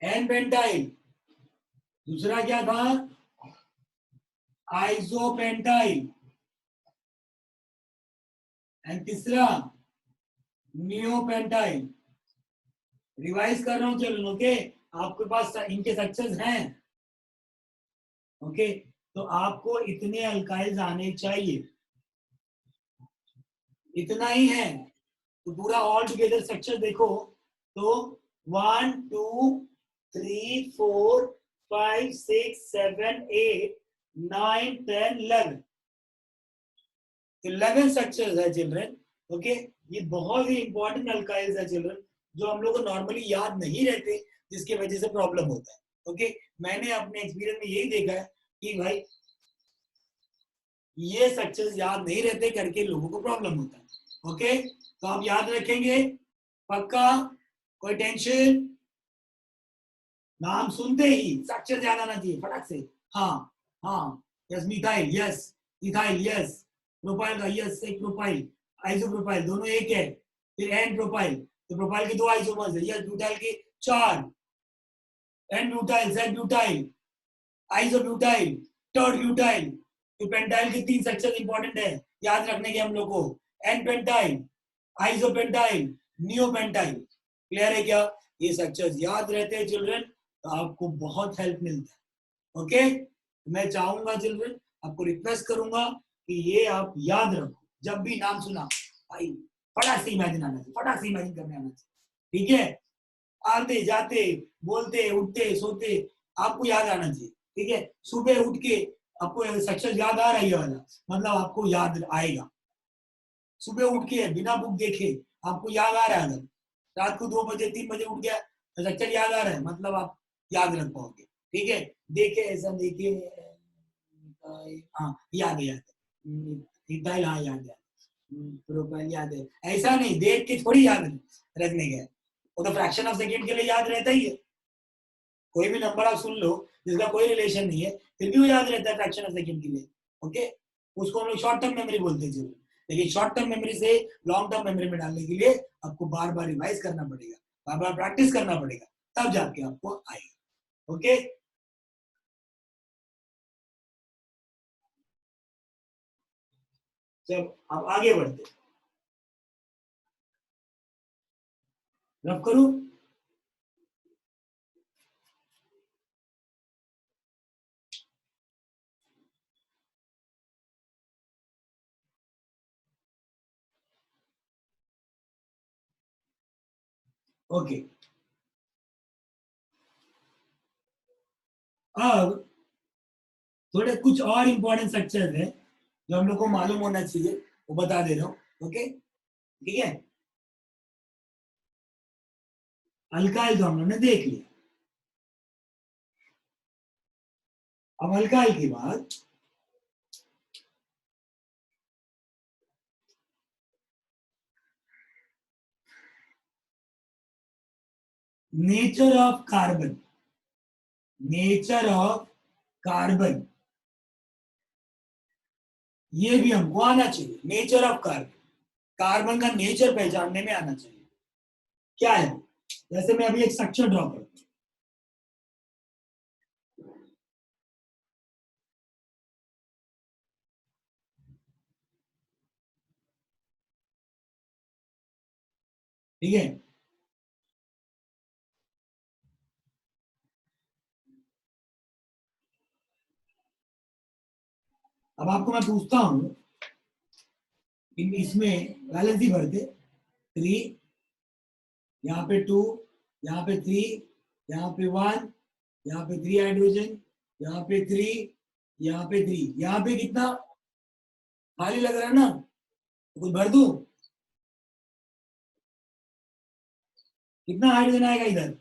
एन पेंटाइल, दूसरा क्या था? आइसोपेंटाइल, एंड तीसरा नियोपेंटाइल। रिवाइज कर रहा हूं चिल्ड्रन, ओके? आपके पास इनके स्ट्रक्चर्स हैं, ओके? तो आपको इतने अल्काइल्स आने चाहिए, इतना ही है। तो पूरा ऑल टुगेदर स्ट्रक्चर देखो तो 1 2 3 4 5 6 7 8 9 10 11 स्ट्रक्चर्स है चिल्ड्रन। ओके, ये बहुत ही इंपॉर्टेंट अल्काइल्स है चिल्ड्रन, जो हम लोग को नॉर्मली याद नहीं रहते, जिसकी वजह से प्रॉब्लम होता है। ओके, मैंने अपने एक्सपीरियंस में यही देखा है कि भाई ये स्ट्रक्चर्स याद नहीं रहते करके लोगों को प्रॉब्लम होता है। ओके, तो आप याद रखेंगे पक्का? कोई टेंशन? नाम सुनते ही स्ट्रक्चर याद आना चाहिए फटाक से। हाँ हाँ, yes methyl, yes ethyl, yes propyl का, यस एक प्रोपाइल, आइसोप्रोपाइल दोनों एक है। फिर एन प्रोपाइल, तो प्रोपाइल के दो आइसोमर्स है, यस ब्यूटाइल के 4, एन ब्यूटाइल, जेड ब्यूटाइल, आइसोब्यूटाइल, टर्ड ब्यूटाइल। तो पेंटाइल के 3 स्ट्रक्चर इंपॉर्टेंट है, याद रखने के हम लोग को, n pentyl, isopentyl, neopentyl. Clear है क्या? ये स्ट्रक्चर्स याद रहते हैं चिल्ड्रन, तो आपको बहुत हेल्प मिलता है। ओके, मैं चाहूंगा चिल्ड्रन, आपको रिक्वेस्ट करूंगा कि ये आप याद रखो, जब भी नाम सुना भाई फटाक से इमेजिन आना चाहिए, फटाक से इमेजिन करने आना चाहिए। ठीक है, आते जाते बोलते उठते सोते आपको याद आना चाहिए। ठीक है, सुबह उठ के आपको स्ट्रक्चर याद आ रहा है वाला, मतलब आपको याद आएगा। सुबह उठ के बिना बुक देखे आपको याद आ रहा है, रात को 2 बजे 3 बजे उठ गया स्ट्रक्चर याद आ रहा है, मतलब आप याद रख पाओगे। ठीक है, देखे ऐसा देखे, हाँ याद है, याद है, इथाइल, हाँ याद है, प्रोपाइल याद है। ऐसा नहीं देख के थोड़ी याद रखने का, वो तो फ्रैक्शन ऑफ सेकेंड के लिए याद रहता ही है। कोई भी नंबर आप सुन लो जिसका कोई रिलेशन नहीं है, फिर भी वो याद रहता है फ्रैक्शन ऑफ सेकेंड के लिए। ओके, उसको हम लोग शॉर्ट टर्म मेमोरी बोलते हैं। लेकिन शॉर्ट टर्म मेमोरी से लॉन्ग टर्म मेमोरी में डालने के लिए आपको बार बार रिवाइज करना पड़ेगा, बार बार प्रैक्टिस करना पड़ेगा, तब जाके आपको आएगा। ओके, चलो अब आगे बढ़ते, रफ करूं। ओके, अब थोड़े कुछ और इंपॉर्टेंट स्ट्रक्चर है जो हम लोग को मालूम होना चाहिए, वो बता दे रहा हूं। ओके, ठीक है, अल्काइल तो हम लोगों ने देख लिया। अब अल्काइल के बाद nature of carbon, nature of carbon, ये भी हमको आना चाहिए। नेचर ऑफ कार्बन, कार्बन का नेचर पहचानने में आना चाहिए क्या है। जैसे मैं अभी एक स्ट्रक्चर ड्रॉ करता हूं, ठीक है। अब आपको मैं पूछता हूं, इसमें वैलेंसी भर दे, 3, यहाँ पे 2, यहाँ पे 3, यहाँ पे 1, यहाँ पे 3 हाइड्रोजन, यहाँ पे 3, यहाँ पे 3, यहाँ पे कितना खाली लग रहा है ना, तो कुछ भर दूं, कितना हाइड्रोजन आएगा इधर,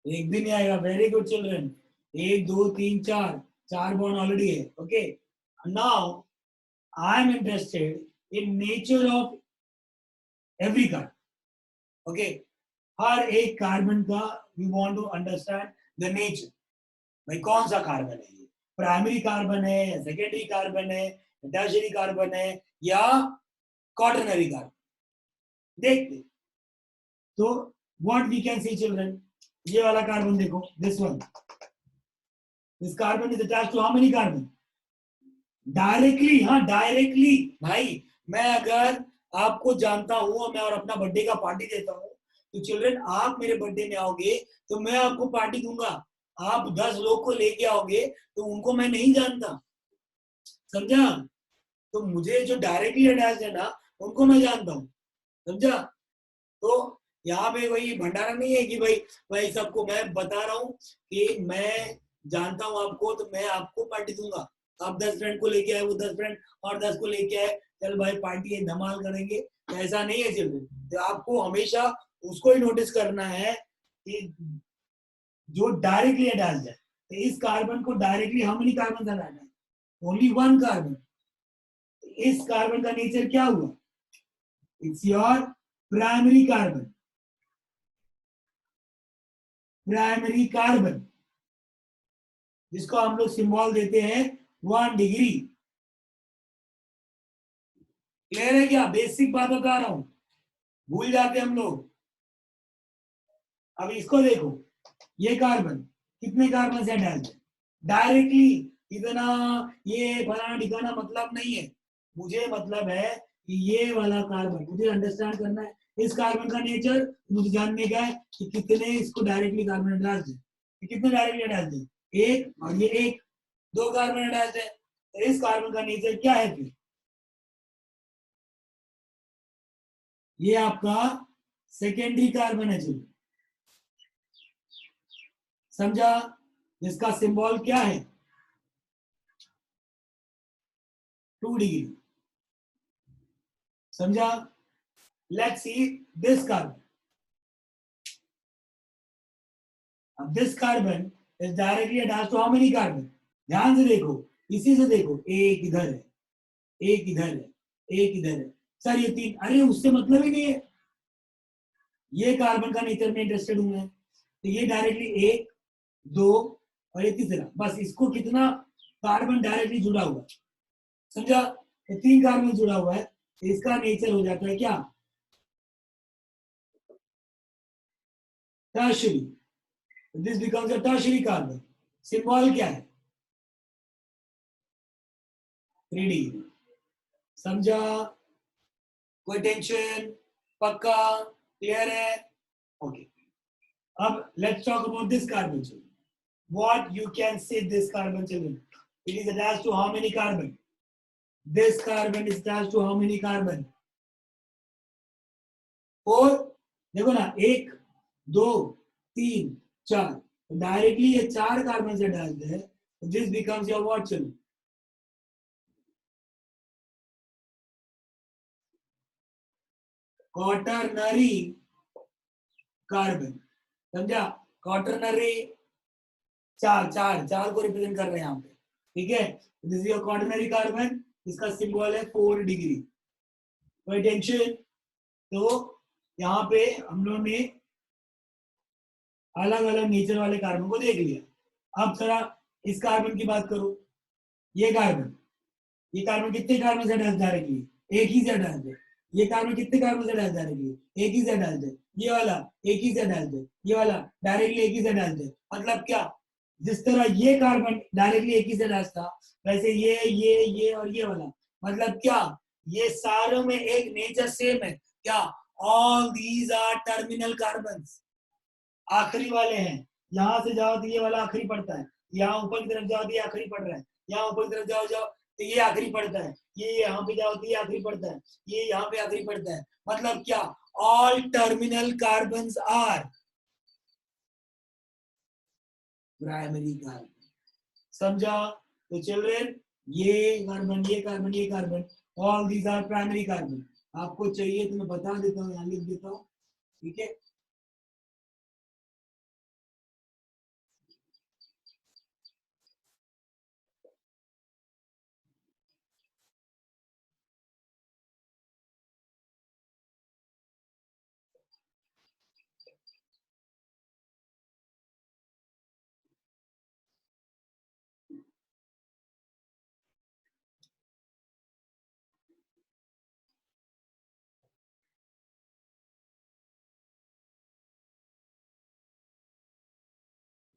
एक भी नहीं आएगा। Very good children, 1 2 3 4, 4 bond already है। Okay, now I am interested in nature of every carbon. Okay, हर एक कार्बन का we want to understand the nature, भाई कौन सा कार्बन है, ये प्राइमरी कार्बन है या सेकेंडरी कार्बन है, टर्शियरी कार्बन है या क्वाटरनरी कार्बन, देखते। तो what we can see children, ये वाला कार्बन देखो, this one, this carbon is attached to how many carbon, directly, हाँ डायरेक्टली। भाई मैं अगर आपको जानता हूं और मैं और अपना बर्थडे का पार्टी देता हूं, तो चिल्ड्रन आप मेरे बर्थडे में आओगे तो मैं आपको पार्टी दूंगा। आप 10 लोग को लेके आओगे तो उनको मैं नहीं जानता, समझा। तो मुझे जो डायरेक्टली अटैच है ना, उनको मैं जानता हूँ, समझा। तो यहाँ पे वही भंडारा नहीं है कि भाई भाई सबको मैं बता रहा हूँ कि मैं जानता हूँ आपको तो मैं आपको पार्टी दूंगा। आप 10 फ्रेंड को लेके आए, वो 10 फ्रेंड और 10 को लेके आए, चल भाई पार्टी है, धमाल करेंगे, तो ऐसा नहीं है चिल्ड्रन। तो आपको हमेशा उसको ही नोटिस करना है कि जो डायरेक्टली अटैच है। तो इस कार्बन को directly how many carbon attach है, ओनली 1 कार्बन। इस कार्बन का नेचर क्या हुआ, it's your primary carbon, primary carbon, जिसको हम लोग सिंबल देते हैं 1 डिग्री। क्लियर है क्या, बेसिक बात बता रहा हूं, भूल जाते हम लोग। अब इसको देखो, ये कार्बन कितने कार्बन से अटैच है, डायरेक्टली इतना, ये फलाना ठिकाना मतलब नहीं है। मुझे मतलब है कि ये वाला कार्बन मुझे अंडरस्टैंड करना है, इस कार्बन का नेचर मुझे जानने का है कि कितने इसको डायरेक्टली कार्बन अटैच है, कितने डायरेक्टली अटैच है, एक और ये एक, 2 कार्बन अटैच है। तो इस कार्बन का नेचर क्या है फिर, ये आपका सेकेंडरी कार्बन है, चलो समझा, जिसका सिंबल क्या है 2 डिग्री, समझा। लेट्स सी दिस कार्बन, अब this carbon is directly attached to how many carbon? ध्यान से देखो, इसी से देखो, एक इधर है, एक इधर है, एक इधर है, सर ये तीन, अरे उससे मतलब ही नहीं है, ये कार्बन का नेचर में इंटरेस्टेड हूं मैं, तो ये डायरेक्टली एक, दो और ये तीसरा, बस इसको कितना कार्बन डायरेक्टली जुड़ा हुआ है, समझा? तो तीन कार्बन जुड़ा हुआ है, तो इसका नेचर हो जाता है क्या? Tertiary. This becomes a tertiary carbon. Symbol क्या है? 3D। समझा? कोई टेंशन? पक्का? क्लियर है? ओके। अब let's talk about this carbon chain. What you can say this carbon children? It is attached to how many carbon? This carbon is attached to how many carbon? 4. देखो ना, एक, दो, तीन, चार, directly ये चार कार्बन से अटैच्ड है, this becomes your what chain? Quaternary carbon. समझा? क्वाटरनरी, चार चार चार को रिप्रेजेंट कर रहे हैं यहाँ पे, ठीक है? This is your quaternary carbon, इसका सिंबल है 4 डिग्री। कोई टेंशन? तो यहाँ पे हम लोगों ने अलग अलग नेचर वाले कार्बन को देख लिया। अब जरा इस कार्बन की बात करो। ये कार्बन, ये कार्बन कितने कार्बन से अटैच डायरेक्टली? एक ही से अटैच है। ये कार्बन कितने कार्बन से अटैच डायरेक्टली? एक ही से अटैच है। ये वाला एक ही से अटैच है। ये वाला डायरेक्टली एक ही से अटैच है। मतलब क्या? जिस तरह ये कार्बन डायरेक्टली एक ही से अटैच था, वैसे ये और ये वाला, मतलब क्या? ये सारों में एक नेचर सेम है क्या? All these are terminal carbons, आखिरी वाले हैं। यहां से जाओ तो ये वाला आखिरी पड़ता है, यहाँ ऊपर की तरफ जाओ तो ये आखिरी पड़ रहा है, यहाँ ऊपर की तरफ जाओ जाओ तो ये आखिरी पड़ता है, ये यहाँ पे जाओ तो ये आखिरी पड़ता है, ये यहाँ पे आखिरी पड़ता है। मतलब क्या? All terminal carbons are primary carbon. समझा? तो चिल्ड्रेन, ये कार्बन, ये कार्बन, ये carbon, all these are primary carbon. आपको चाहिए तो मैं बता देता हूँ, यहाँ लिख देता हूँ, ठीक है?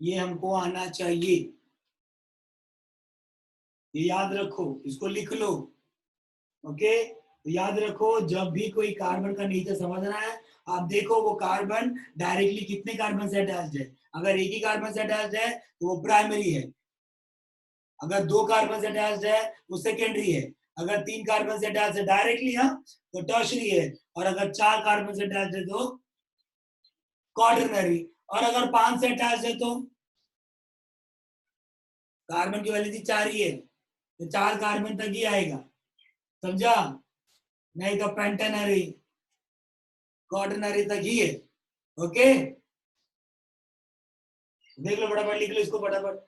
ये हमको आना चाहिए, ये याद रखो, इसको लिख लो। ओके, तो याद रखो, जब भी कोई कार्बन का नेचर समझना है, आप देखो वो कार्बन डायरेक्टली कितने कार्बन से अटैच्ड है। अगर एक ही कार्बन से अटैच्ड है तो वो प्राइमरी है, अगर दो कार्बन से अटैच्ड है वो सेकेंडरी है, अगर तीन कार्बन से अटैच्ड है डायरेक्टली हाँ तो टर्शरी है, और अगर चार कार्बन से अटैच्ड है तो क्वाटरनरी, और अगर पांच से अटैच्ड है तो कार्बन की वैल्यू चार ही है, तो चार कार्बन तक ही आएगा। समझा? नहीं तो पेंटेनरी, क्वाटरनरी तक ही है। ओके, देख लो फटाफट, लिख लो इसको फटाफट।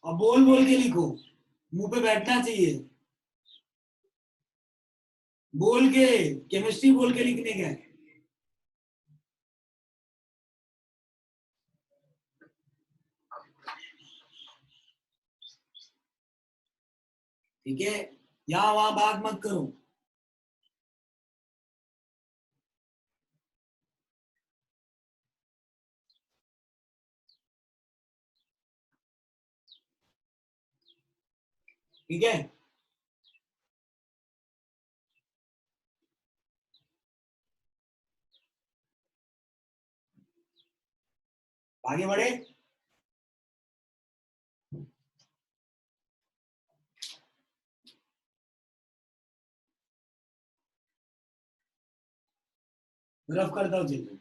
और बोल बोल के लिखो, मुंह पे बैठना चाहिए, बोल के, केमिस्ट्री बोल के लिखने का है। ठीक है, यहाँ वहां बात मत करो। ठीक है, आगे बढ़े। रफ करता हूँ चिल्ड्रन।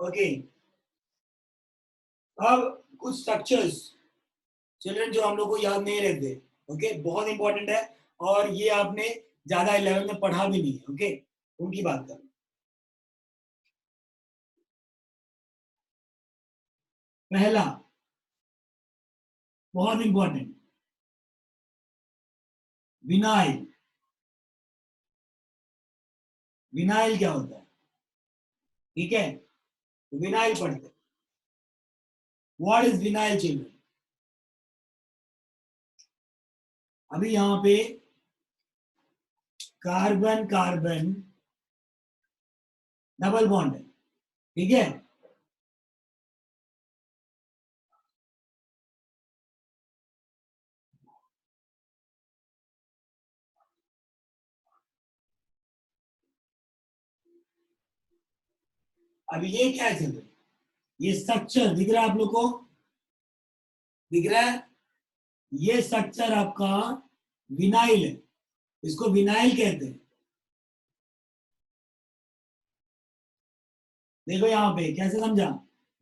ओके, अब कुछ स्ट्रक्चर्स चिल्ड्रन जो हम लोग को याद नहीं रहते, ओके, बहुत इंपॉर्टेंट है, और ये आपने ज्यादा 11 में पढ़ा भी नहीं है, ओके, उनकी बात कर। पहला बहुत इंपॉर्टेंट, विनाइल। विनाइल क्या होता है? ठीक है, विनाइल पढ़ते। What is vinyl children? अभी यहां पे कार्बन कार्बन डबल बॉन्ड है, ठीक है, अब ये क्या है चिल्ड्रन? ये स्ट्रक्चर दिख रहा है आप लोग को? दिख रहा है? ये स्ट्रक्चर आपका विनाइल है, इसको विनाइल कहते हैं। देखो यहां पे कैसे समझा?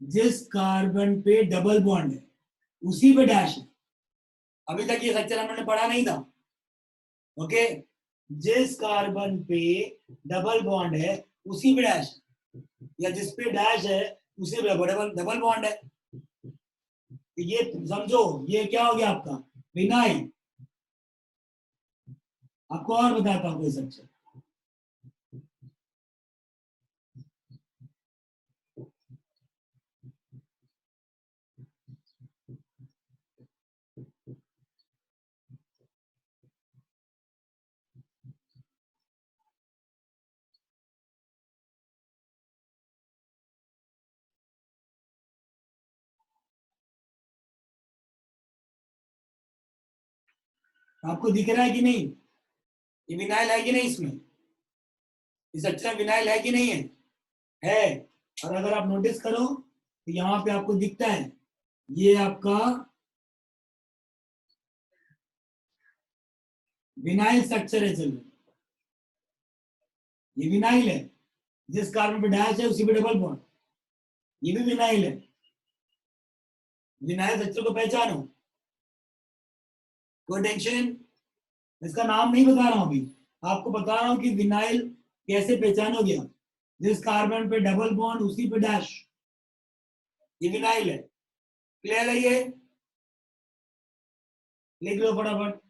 जिस कार्बन पे डबल बॉन्ड है उसी पे डैश है। अभी तक ये स्ट्रक्चर हमने पढ़ा नहीं था, ओके। जिस कार्बन पे डबल बॉन्ड है उसी पे डैश है, या जिस पे डैश है उसी पे डबल डबल बॉन्ड है। ये समझो, ये क्या हो गया आपका? विनाइल। आपको और बताता हूँ कोई स्ट्रक्चर। आपको दिख रहा है कि नहीं? ये विनाइल है कि नहीं इसमें? इस स्ट्रक्चर में विनाइल है कि नहीं है? है। और अगर आप नोटिस करो तो यहाँ पे आपको दिखता है ये आपका विनाइल स्ट्रक्चर है। चलो, ये विनाइल है, जिस कार्बन पे डैश है उसी पे डबल बॉन्ड, ये भी विनाइल है। विनाइल स्ट्रक्चर को पहचानो, कोई टेंशन? इसका नाम नहीं बता रहा हूं अभी, आपको बता रहा हूं कि विनाइल कैसे पहचानोगे आप। जिस कार्बन पे डबल बॉन्ड उसी पे डैश, ये विनाइल है। क्लियर है ये? लिख लो फटाफट।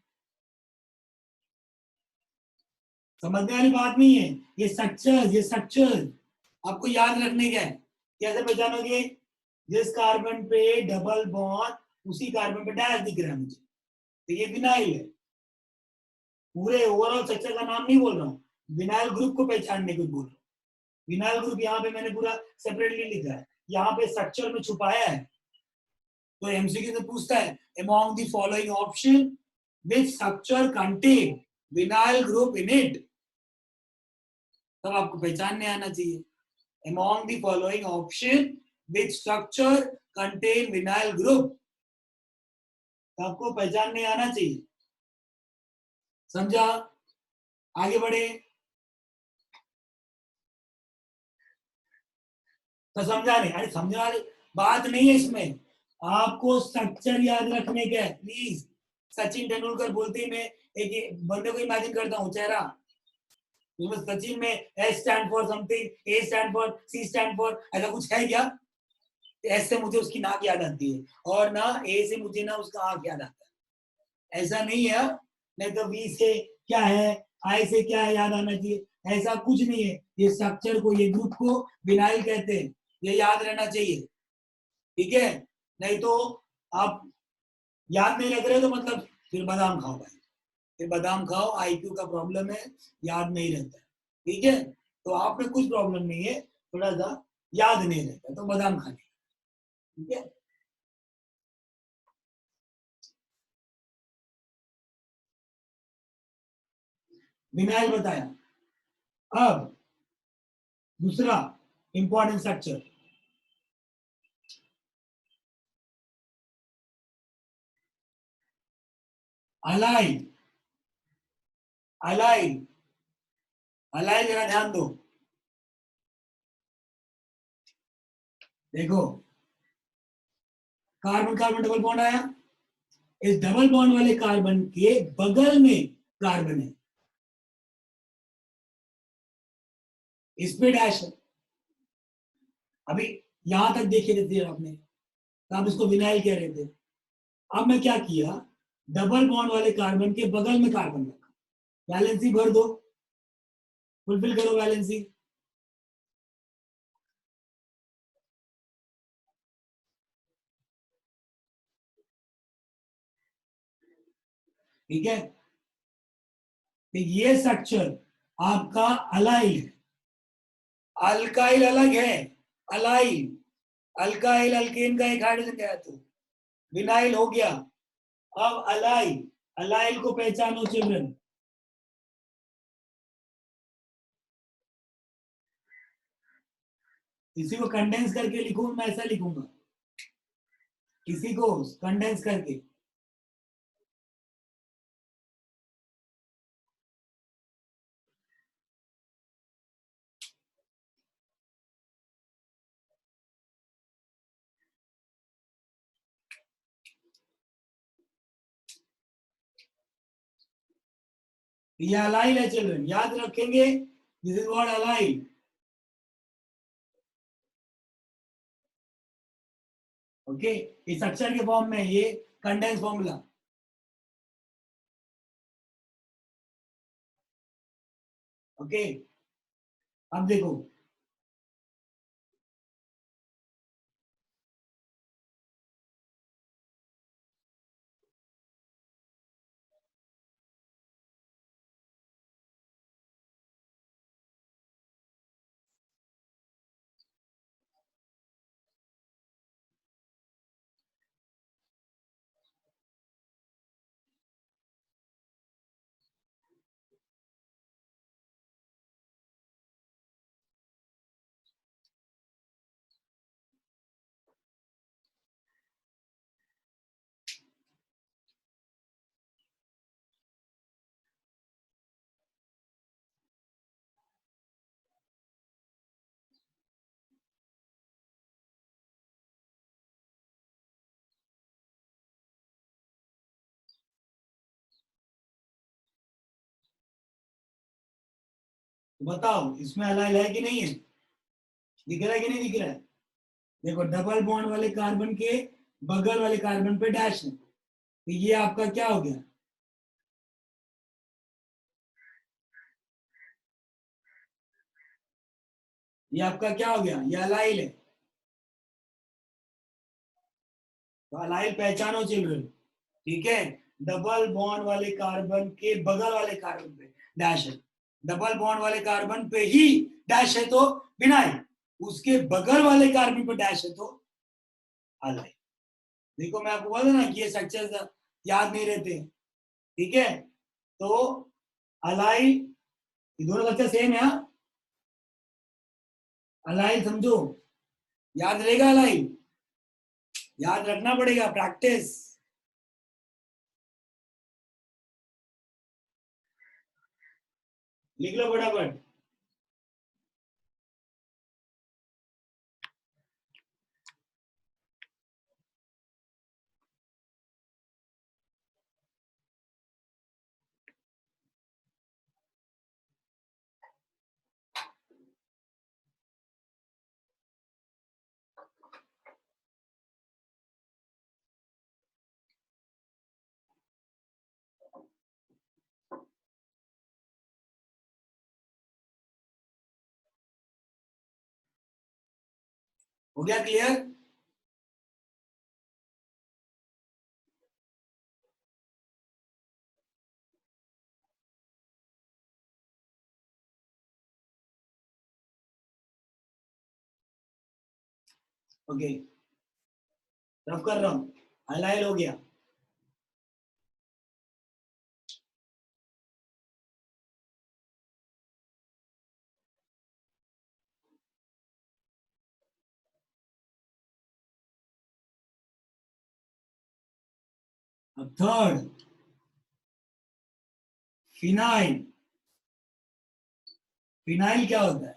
समझने वाली बात नहीं है, ये स्ट्रक्चर आपको याद रखने का है। कैसे पहचानोगे? जिस कार्बन पे डबल बॉन्ड उसी कार्बन पे डैश दिख रहा है मुझे, तो ये विनाइल है। पूरे ओवरऑल स्ट्रक्चर का नाम नहीं बोल रहा हूँ, विनाइल ग्रुप को पहचानने को बोल रहा हूँ। विनाइल ग्रुप यहाँ पे मैंने पूरा सेपरेटली लिखा है, यहाँ पे स्ट्रक्चर में छुपाया है। तो एमसीक्यू से पूछता है, among the following option which structure contain vinyl group in it, तब आपको पहचानने आना चाहिए। among the following option which structure contain vinyl group, तो आपको पहचानने आना चाहिए। समझा? आगे बढ़े तो समझा नहीं? अरे समझने वाली बात नहीं है इसमें, आपको स्ट्रक्चर याद रखने का है प्लीज। सचिन तेंदुलकर बोलते ही मैं एक बंदे को इमेजिन करता हूँ चेहरा, सचिन में S stand for something, A stand for, C stand for, ऐसा कुछ है क्या? एस से मुझे उसकी नाक याद आती है, और ना ए से मुझे ना उसका आंख याद आता है। ऐसा नहीं है, नहीं तो वी से क्या है, आई से क्या है याद आना चाहिए, ऐसा कुछ नहीं है। ये स्ट्रक्चर को, ये ग्रुप को विनाइल कहते हैं, ये याद रहना चाहिए, ठीक है? नहीं तो आप याद नहीं रख रहे तो मतलब फिर बादाम खाओ भाई, फिर बादाम खाओ, आईक्यू का प्रॉब्लम है, याद नहीं रहता है, ठीक है? तो आप में कुछ प्रॉब्लम नहीं है, थोड़ा सा याद नहीं रहता तो बादाम खाने, ठीक है? विनाइल बताया। अब दूसरा important structure, allyl. Allyl, allyl जरा ध्यान दो। देखो कार्बन कार्बन डबल बॉन्ड आया, इस डबल बॉन्ड वाले कार्बन के बगल में कार्बन है, इस पे डैश है। अभी यहां तक देखे थे आपने, तो आप इसको विनाइल कह रहे थे। अब मैं क्या किया, डबल बॉन्ड वाले कार्बन के बगल में कार्बन रखा, वैलेंसी भर दो, फुलफिल करो वैलेंसी। ठीक है, तो ये स्ट्रक्चर आपका अलाइल है। अल्काइल अलग है, अलाइल, अल्काइल अल्केन का एक हाइड्रोजन गया तो विनाइल हो गया। अब अलाइल, अलाइल को पहचानो चिल्ड्रन। किसी को कंडेंस करके लिखूं, मैं ऐसा लिखूंगा, किसी को कंडेंस करके। ये अलाइल है चिल्ड्रन, याद रखेंगे, this is what allyl. Okay, इस अक्षर के फॉर्म में ये कंडेंस फॉर्मूला। ओके, अब देखो बताओ इसमें अलाइल है कि नहीं है, दिख रहा है कि नहीं दिख रहा है। देखो डबल बॉन्ड वाले कार्बन के बगल वाले कार्बन पे डैश है, तो ये आपका क्या हो गया, ये आपका क्या हो गया, ये अलाइल है। तो अलाइल पहचानो चिल्ड्रन, ठीक है। डबल बॉन्ड वाले कार्बन के बगल वाले कार्बन पे डैश है, डबल बॉन्ड वाले कार्बन पे ही डैश है तो विनाइल, उसके बगल वाले कार्बन पे डैश है तो अलाइल। देखो मैं आपको बोला ना कि ये स्ट्रक्चर याद नहीं रहते, ठीक है। तो अलाइल, ये दोनों स्ट्रक्चर सेम है, अलाइल समझो, याद रहेगा अलाइल, याद रखना पड़ेगा, प्रैक्टिस। लिख लो फटाफट। हो गया क्लियर। ओके, रफ कर रहा हूँ, अलाइल हो गया। अब थर्ड, फिनाइल। फिनाइल क्या होता है,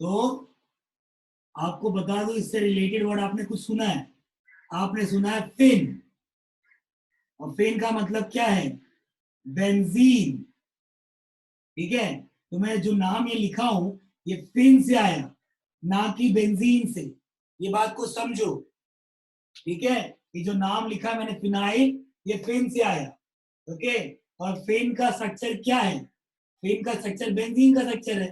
तो आपको बता दो, इससे रिलेटेड वर्ड आपने कुछ सुना है? आपने सुना है फिन, और फिन का मतलब क्या है? बेंजीन। ठीक है, तो मैं जो नाम ये लिखा हूं ये फिन से आया, ना कि बेंजीन से। ये बात को समझो। ठीक है, ये जो नाम लिखा है मैंने फिनाइल, ये फिन से आया। ओके, और फिन का स्ट्रक्चर क्या है? फिन का स्ट्रक्चर बेंजीन का स्ट्रक्चर है।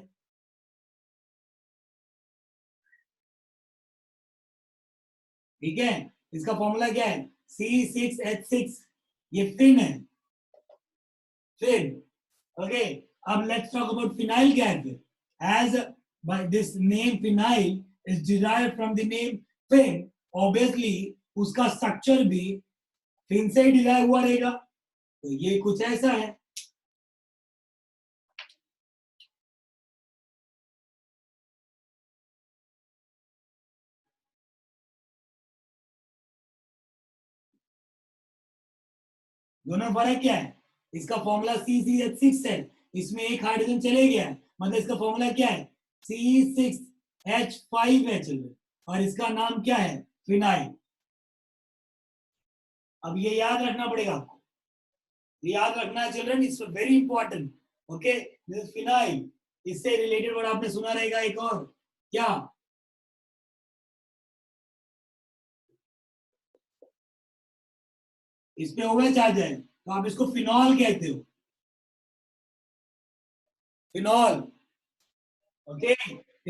ठीक है, इसका फॉर्मूला क्या है? C6H6, ये फिन है, फिन। ओके, अब लेट्स टॉक अबाउट फिनाइल क्या है फिर। As by this name phenyl is derived from the name fin, obviously उसका स्ट्रक्चर भी फिन से ही डिराइव हुआ रहेगा। तो ये कुछ ऐसा है। दोनों फर्क क्या है? इसका फॉर्मूला C6H6 है, इसमें एक हाइड्रोजन चले गया है, मतलब इसका फॉर्मूला क्या है? C6H5 है चिल्ड्रन, और इसका नाम क्या है? फिनाइल। अब ये याद रखना पड़ेगा आपको, ये याद रखना है children, it's very important. Okay, this is phenyl. इससे रिलेटेड वर्ड आपने सुना रहेगा एक और, क्या? इस पे OH आ जाए तो आप इसको फिनॉल कहते हो, फिनॉल। ओके,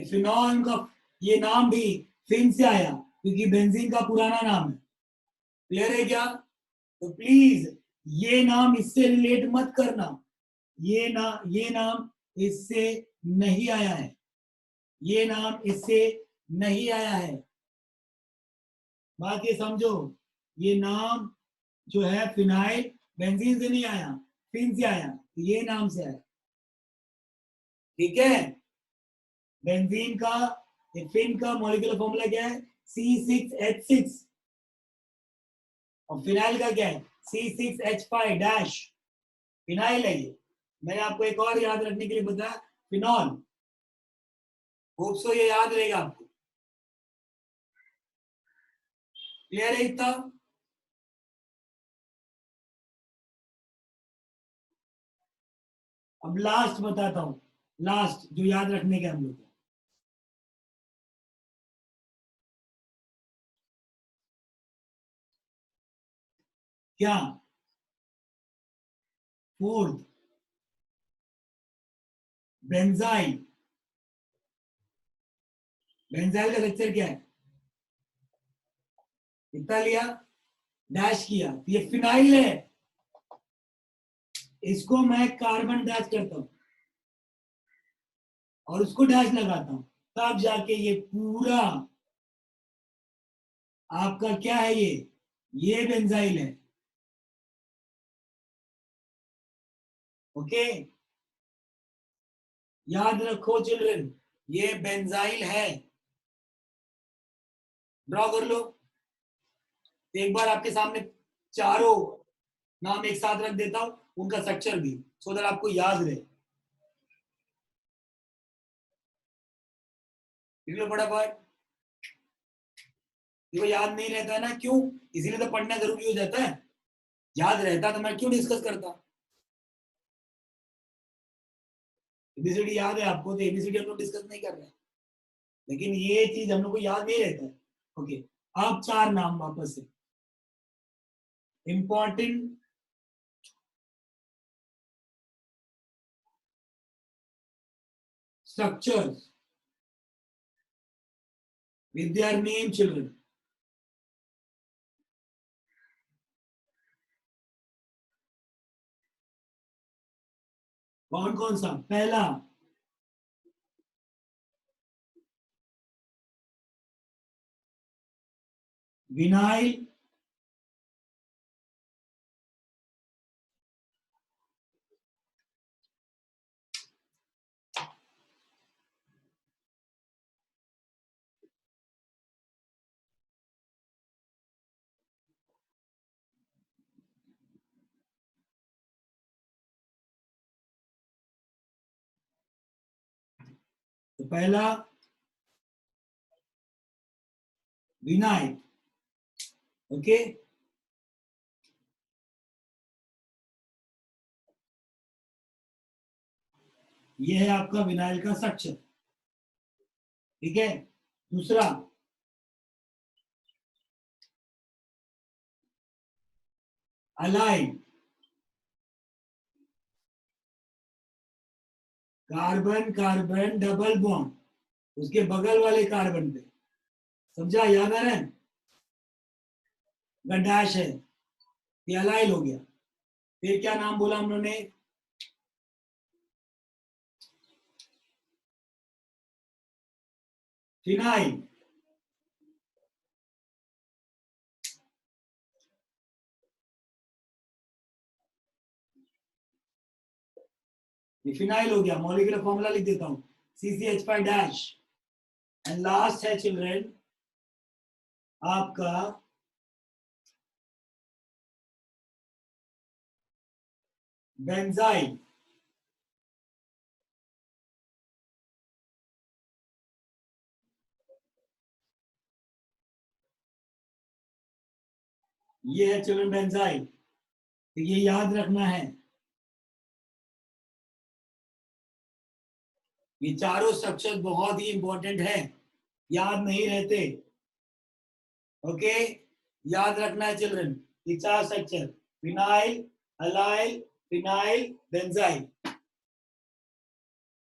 फिनॉल का ये नाम भी फिन से आया, क्योंकि बेंजीन का पुराना नाम है। क्लियर है क्या? तो प्लीज ये नाम इससे रिलेट मत करना। ये नाम इससे नहीं आया है, ये नाम इससे नहीं आया है। बात ये समझो, ये नाम जो है फिनाइल, बेंजीन से नहीं आया, फिन से आया, ये नाम से आया। ठीक है, बेंजीन का, फिन का मॉलिक्यूलर फॉर्मूला क्या है? C6H6, और फिनाइल का क्या है? C6H5 dash. फिनाइल है ये। मैंने आपको एक और याद रखने के लिए बताया, फिनॉल। होप सो ये याद रहेगा आपको। क्लियर है इतना? अब लास्ट बताता हूं, लास्ट जो याद रखने के हम लोग को। क्या? Fourth, benzyl. बेंजाइल का लेक्चर क्या है? कितना लिया? डैश किया, तो ये फिनाइल है, इसको मैं कार्बन डैश करता हूं और उसको डैश लगाता हूं, तब जाके ये पूरा आपका क्या है? ये बेंजाइल है। ओके, याद रखो चिल्ड्रन, ये बेंजाइल है। ड्रॉ कर लो। एक बार आपके सामने चारों नाम एक साथ रख देता हूं, उनका स्ट्रक्चर भी, सो दैट आपको याद रहे। लिख लो फटाफट। देखो याद नहीं रहता है ना, क्यों? इसीलिए तो पढ़ना जरूरी हो जाता है। याद रहता तो मैं क्यों डिस्कस करता? एबीसीडी याद है आपको, तो एबीसीडी हम लोग डिस्कस नहीं कर रहे हैं, लेकिन ये चीज हम लोग को याद नहीं रहता है। ओके, अब चार नाम वापस से important structures with their name children। कौन कौन सा? पहला, विनाइल। तो पहला विनाइल. ओके, ये है आपका विनाइल का स्ट्रक्चर. ठीक है. दूसरा align. Carbon carbon double bond, उसके बगल वाले कार्बन पे. समझा? याद आ रहा है? डैश है, ये अलाइल हो गया. फिर क्या नाम बोला हम लोगों ने? फिनाइल. ये फिनाइल हो गया. मॉलिक्यूलर फॉर्मूला लिख देता हूं, CCH5 डैश. एंड लास्ट है चिल्ड्रन आपका बेंजाइल. ये है चिल्ड्रन बेंजाइल. तो ये याद रखना है. ये चारों स्ट्रक्चर बहुत ही इंपॉर्टेंट है, याद नहीं रहते. ओके, याद रखना है चिल्ड्रन. ये चार structure, phenyl, allyl, phenyl, benzyl.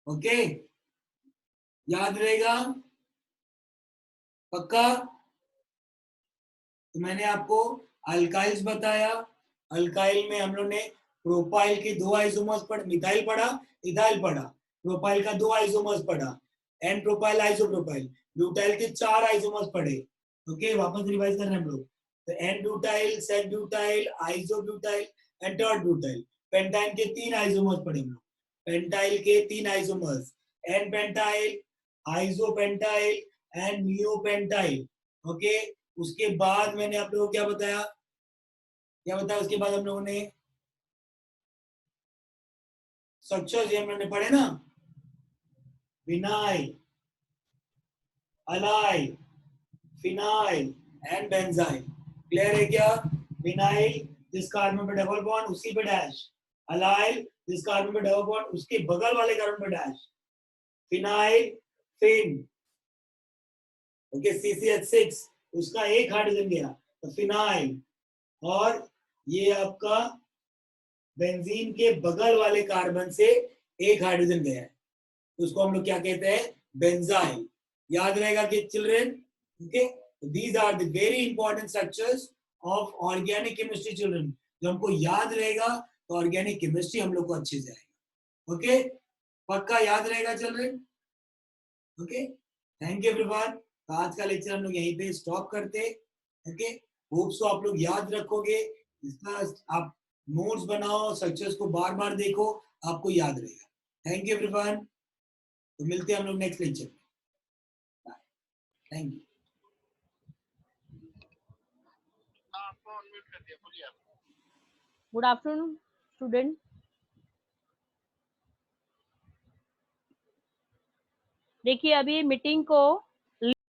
Okay, याद रहेगा? पक्का? तो मैंने आपको अल्काइल्स बताया. अल्काइल में हम लोग ने प्रोपाइल के 2 आइसोमर्स पढ़, मिथाइल पढ़ा, इथाइल पढ़ा. प्रोपाइल का 2 आइसोमर्स पढ़ा, एन प्रोपाइल, आइसोप्रोपाइल. ब्यूटाइल के 4 आइसोमर्स पढ़े. ओके, वापस रिवाइज कर रहे हैं हम लोग. तो n butyl, sec butyl, isobutyl and tert butyl. Pentane के 3 आइसोमर्स पढ़े हम लोग. पेंटाइल के 3 isomers, n pentyl, isopentyl and neopentyl. Okay, उसके बाद मैंने आप लोगों को क्या बताया? क्या बताया उसके बाद हम लोगों ने? स्ट्रक्चर्स हम लोगों ने पढ़े ना, vinyl, allyl, phenyl and benzyl. Clear है क्या? विनाइल जिस कार्बन पे डबल बॉन्ड उसी पे डैश. अलाइल जिस कार्बन पे डबल बॉन्ड उसके बगल वाले कार्बन पे dash. Phenyl, fin. Okay, CCH6 उसका एक हाइड्रोजन गया तो फिनाइल. और ये आपका बेंजीन के बगल वाले कार्बन से एक हाइड्रोजन गया है, उसको हम लोग क्या कहते हैं? बेंजाइल. याद रहेगा कि children? Okay, these are the very important structures of organic chemistry children. जो हमको याद रहेगा तो ऑर्गेनिक केमिस्ट्री हम लोग को अच्छे से आएगा. ओके, पक्का याद रहेगा children? Okay, thank you everyone. आज का लेक्चर हम लोग यहीं पे स्टॉप करते. ओके, होप सो आप लोग याद रखोगे. इसका आप नोट्स बनाओ, स्ट्रक्चर्स को बार बार देखो, आपको याद रहेगा. Thank you everyone. तो मिलते हैं हम लोग नेक्स्ट लेक्चर में. Thank you. Good afternoon student. देखिए अभी मीटिंग को